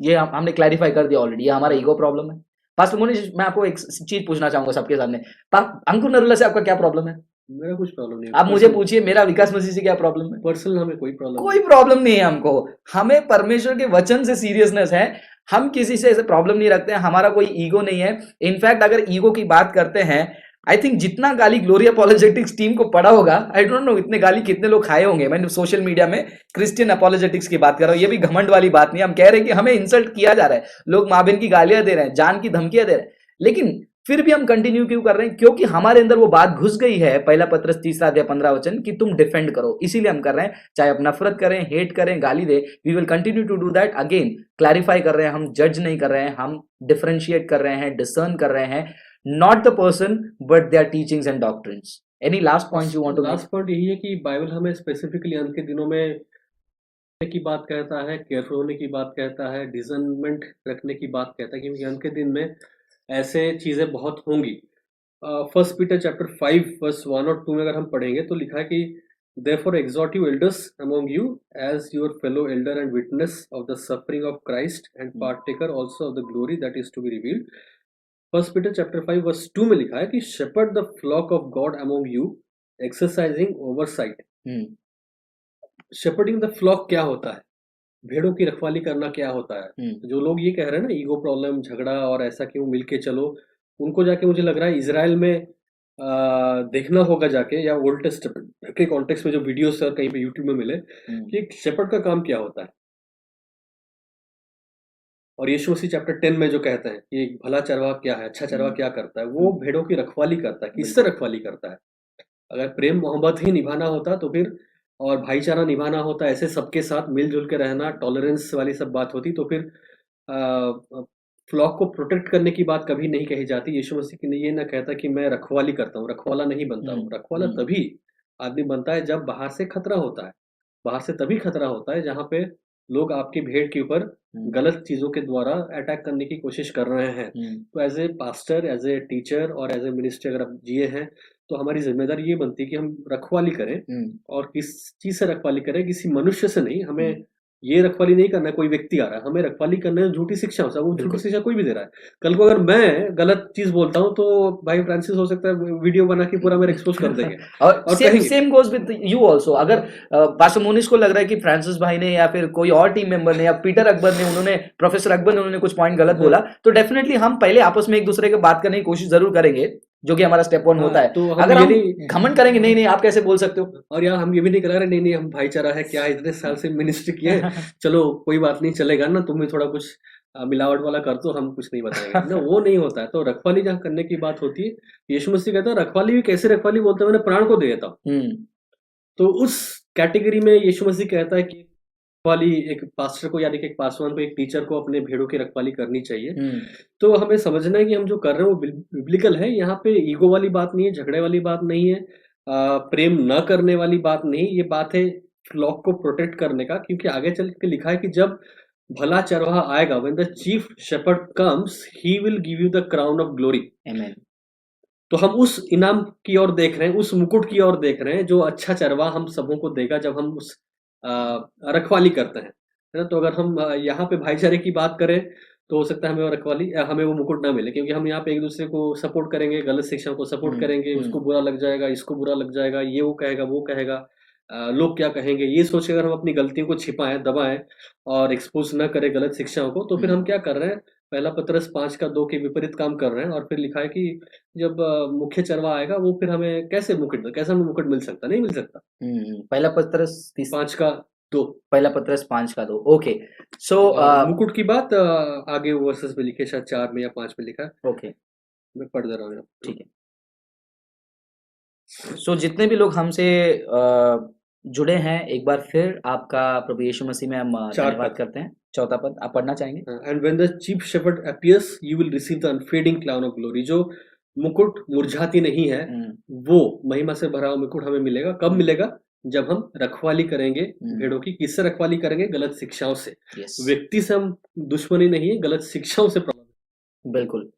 ये हमने क्लैरिफाई कर दिया ऑलरेडी, ये हमारा ईगो प्रॉब्लम है। पास्टर मोनिश, मैं आपको एक चीज पूछना चाहूंगा सबके सामने। अंकुर नरुला से आपका क्या प्रॉब्लम है? मेरा कुछ प्रॉब्लम नहीं है। आप मुझे पूछिए मेरा विकास मसीह से क्या प्रॉब्लम है? पर्सनल हमें कोई प्रॉब्लम नहीं है हमको। हमें परमेश्वर के वचन से सीरियसनेस है। हम किसी से ऐसे प्रॉब्लम नहीं रखते हैं, हमारा कोई ईगो नहीं है। इनफैक्ट अगर ईगो की बात करते हैं, आई थिंक जितना गाली ग्लोरी अपॉलोजेटिक्स टीम को पड़ा होगा, आई डोंट नो इतने गाली कितने लोग खाए होंगे। मैंने सोशल मीडिया में क्रिश्चियन अपॉलोजेटिक्स की बात कर रहा हूं। ये भी घमंड वाली बात नहीं, हम कह रहे हैं कि हमें इंसल्ट किया जा रहा है, लोग माँ बहन की गालियां दे रहे हैं, जान की धमकियां दे रहे हैं, लेकिन फिर भी हम कंटिन्यू क्यों कर रहे हैं? क्योंकि हमारे अंदर वो बात घुस गई है, पहला पत्रस 3:15 कि तुम डिफेंड करो। इसीलिए हम कर रहे हैं, चाहे आप नफरत करें, हेट करें, गाली दे, we will continue to do that. Again clarify कर रहे हैं, हम जज नहीं कर रहे हैं, हम डिफरेंशिएट कर रहे हैं, डिसर्न कर रहे हैं, not the person but their teachings and doctrines. Any last point you want to? Last point यही है कि बाइबल हमें स्पेसिफिकली अंत के दिनों में की बात कहता है, केयरफुल होने की बात कहता है, डिसर्नमेंट रखने की बात कहता है, क्योंकि अंत के दिन में ऐसे चीजें बहुत होंगी। फर्स्ट पीटर चैप्टर 5 वर्स 1 और 2 में अगर हम पढ़ेंगे तो लिखा है कि therefore exhort you elders among you as your fellow elder and witness of the suffering of Christ and partaker also of the glory that is to be revealed. First Peter chapter 5 verse 2 में लिखा है कि shepherd the flock of God among you, exercising oversight. Shepherding the flock क्या होता है? भेड़ों की रखवाली करना क्या होता है? जो लोग ये कह रहे हैं ना, ईगो प्रॉब्लम, झगड़ा और ऐसा क्यों, मिलके चलो, उनको जाके मुझे लग रहा है इज़राइल में देखना होगा जाके, या ओल्ड टेस्टामेंट के कॉन्टेक्स्ट में जो वीडियोस और कहीं पे यूट्यूब में मिले कि एक शेपर्ड का काम क्या होता है। और यीशु मसीह चैप्टर 10 में जो कहते हैं कि एक भला चरवाहा क्या है, अच्छा चरवाहा क्या करता है, वो भेड़ों की रखवाली करता है। किससे रखवाली करता है? अगर प्रेम मोहब्बत ही निभाना होता तो फिर, और भाईचारा निभाना होता, ऐसे सबके साथ मिलजुल के रहना, टॉलरेंस वाली सब बात होती, तो फिर फ्लॉक को प्रोटेक्ट करने की बात कभी नहीं कही जाती। यीशु मसीह ने ये ना कहता कि मैं रखवाली करता हूँ, रखवाला नहीं बनता हूँ। रखवाला तभी आदमी बनता है जब बाहर से खतरा होता है। बाहर से तभी खतरा होता है जहाँ पे लोग आपकी भेड़ के ऊपर गलत चीज़ों के द्वारा अटैक करने की कोशिश कर रहे हैं। तो as a pastor, as a teacher और एज़ ए मिनिस्टर अगर आप जिए हैं, तो हमारी ज़िम्मेदारी ये बनती है कि हम रखवाली करें। और किस चीज़ से रखवाली करें? किसी मनुष्य से नहीं। हमें ये रखवाली नहीं करना है कोई व्यक्ति आ रहा है, हमें रखवाली करना है झूठी शिक्षाओं से। वो झूठी शिक्षा कोई भी दे रहा है। कल को अगर मैं गलत चीज़ बोलता हूँ, तो भाई फ्रांसिस हो सकता है वीडियो बना के पूरा मेरा एक्सपोज़ कर देंगे। और same goes with you also. अगर पास्टर मोनिश को लग रहा है कि फ्रांसिस भाई ने या फिर कोई और टीम मेंबर ने या पीटर अकबर ने, उन्होंने, प्रोफेसर अकबर ने, उन्होंने कुछ पॉइंट गलत बोला, तो डेफिनेटली हम पहले आपस में एक दूसरे के बात करने की कोशिश जरूर करेंगे, जो कि हमारा स्टेप 1 होता है। तो अगर हम घमंड करेंगे, नहीं आप कैसे बोल सकते हो, और यार हम ये भी नहीं करा रहे, नहीं हम भाईचारा है, क्या इतने साल से मिनिस्ट्री किए, चलो कोई बात नहीं, चलेगा ना, तुम भी थोड़ा कुछ मिलावट वाला कर दो, हम कुछ नहीं बताएंगे ना, वो नहीं होता है। तो रखवाली जहाँ करने की बात होती है, यीशु मसीह कहता है रखवाली भी कैसे रखवाली बोलते हैं, मैंने प्राण को दे देता हूँ। तो उस कैटेगरी में यीशु मसीह कहता है कि रखवाली एक पास्टर को, यानी कि एक पासवान को, एक टीचर को अपने भेड़ों की रखवाली करनी चाहिए। तो हमें समझना है कि हम जो कर रहे हैं वो बिब्लिकल है। यहाँ पे ईगो वाली बात नहीं है, झगड़े वाली बात नहीं है, प्रेम न करने वाली बात नहीं। ये बात है फ्लॉक को प्रोटेक्ट करने का, क्योंकि आगे चल के लिखा है कि जब भला चरवाहा आएगा, when the chief shepherd comes, he will give you the crown of glory. आमीन। तो हम उस इनाम की ओर देख रहे हैं, उस मुकुट की ओर देख रहे हैं, जो अच्छा चरवाहा हम सबों को देगा जब हम उस रखवाली करते हैं, है ना? तो अगर हम यहाँ पे भाईचारे की बात करें, तो हो सकता है हमें वो मुकुट ना मिले, क्योंकि हम यहाँ पे एक दूसरे को सपोर्ट करेंगे, गलत शिक्षा को सपोर्ट करेंगे, उसको बुरा लग जाएगा, इसको बुरा लग जाएगा, ये वो कहेगा, वो कहेगा, लोग क्या कहेंगे, ये सोच के अगर हम अपनी गलतियों को छिपाएं, दबाएं और एक्सपोज न करें गलत शिक्षाओं को, तो फिर हम क्या कर रहे हैं? पहला पत्रस 5:2 के विपरीत काम कर रहे हैं। और फिर लिखा है कि जब मुख्य चरवाहा आएगा, वो फिर हमें कैसा मुकुट मिल सकता? नहीं मिल सकता। पहला पत्रस 5:2, पहला पत्रस 5:2। ओके, सो मुकुट की बात आगे वर्सेस में लिखे, शायद 4 में या 5 में लिखा है। ओके, मैं पढ़ दे रहा हूँ। ठीक है। सो जितने भी लोग हमसे जुड़े हैं, एक बार फिर आपका प्रभु यीशु मसीह में हम धन्यवाद करते हैं। चौथा पद आप पढ़ना चाहेंगे? And when the chief shepherd appears, you will receive the unfading crown of glory. जो मुकुट मुरझाती नहीं है, वो महिमा से भरा हुआ मुकुट हमें मिलेगा। कब मिलेगा? जब हम रखवाली करेंगे भेड़ों की। किससे रखवाली करेंगे? गलत शिक्षाओं से। व्यक्ति से हम दुश्मनी नहीं है, गलत शिक्षाओं से प्रभावित। बिल्कुल।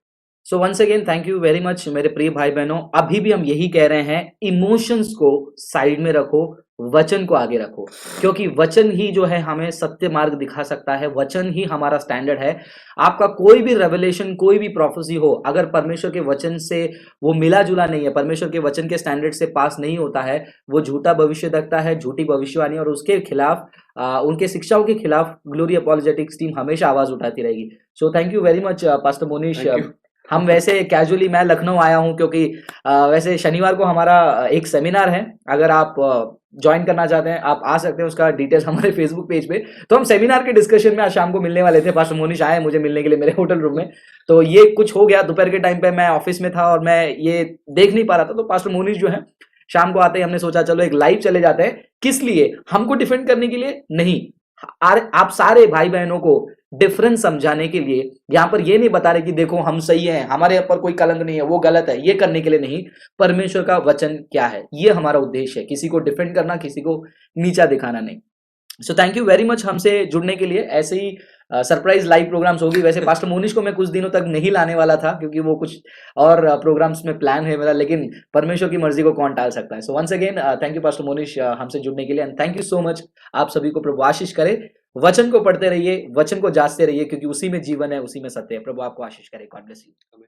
So once again thank you very much मेरे प्रिय भाई बहनों। अभी भी हम यही कह रहे हैं, इमोशंस को साइड में रखो, वचन को आगे रखो, क्योंकि वचन ही जो है हमें सत्य मार्ग दिखा सकता है। वचन ही हमारा स्टैंडर्ड है। आपका कोई भी रेवलेशन, कोई भी प्रोफेसी हो, अगर परमेश्वर के वचन से वो मिला जुला नहीं है, परमेश्वर के वचन के स्टैंडर्ड से पास नहीं होता है, वो झूठा भविष्य देखता है, झूठी भविष्यवाणी, और उसके खिलाफ उनके शिक्षाओं के खिलाफ ग्लोरी अपॉलोजेटिक्स टीम हमेशा आवाज उठाती रहेगी। So thank you very much pastor Monish. हम वैसे कैजुअली, मैं लखनऊ आया हूं क्योंकि वैसे शनिवार को हमारा एक सेमिनार है। अगर आप ज्वाइन करना चाहते हैं, आप आ सकते हैं, उसका डिटेल्स हमारे फेसबुक पेज पे। तो हम सेमिनार के डिस्कशन में आज शाम को मिलने वाले थे। पास्टर मोनिश आए मुझे मिलने के लिए मेरे होटल रूम में। तो ये कुछ हो गया, दोपहर के टाइम पे मैं ऑफिस में था और मैं ये देख नहीं पा रहा था। तो पास्टर मोनिश जो है, शाम को आते ही हमने सोचा चलो एक लाइव चले जाते हैं। किस लिए? हमको डिफेंड करने के लिए नहीं, आप सारे भाई बहनों को डिफरेंस समझाने के लिए। यहां पर ये नहीं बता रहे कि देखो हम सही हैं, हमारे ऊपर कोई कलंक नहीं है, वो गलत है, ये करने के लिए नहीं। परमेश्वर का वचन क्या है, ये हमारा उद्देश्य है। किसी को डिफेंड करना, किसी को नीचा दिखाना नहीं। So thank you very much हमसे जुड़ने के लिए। ऐसे ही सरप्राइज लाइव प्रोग्राम्स होगी। वैसे पास्टर मोनिश को मैं कुछ दिनों तक नहीं लाने वाला था, क्योंकि वो कुछ और प्रोग्राम्स में प्लान है मेरा, लेकिन परमेश्वर की मर्जी को कौन टाल सकता है। So once again thank you pastor Monish हमसे जुड़ने के लिए, and thank you so much. आप सभी को प्रभु आशीष करे। वचन को पढ़ते रहिए, वचन को जांचते रहिए, क्योंकि उसी में जीवन है, उसी में सत्य है। प्रभु आपको आशीष करे। God bless you.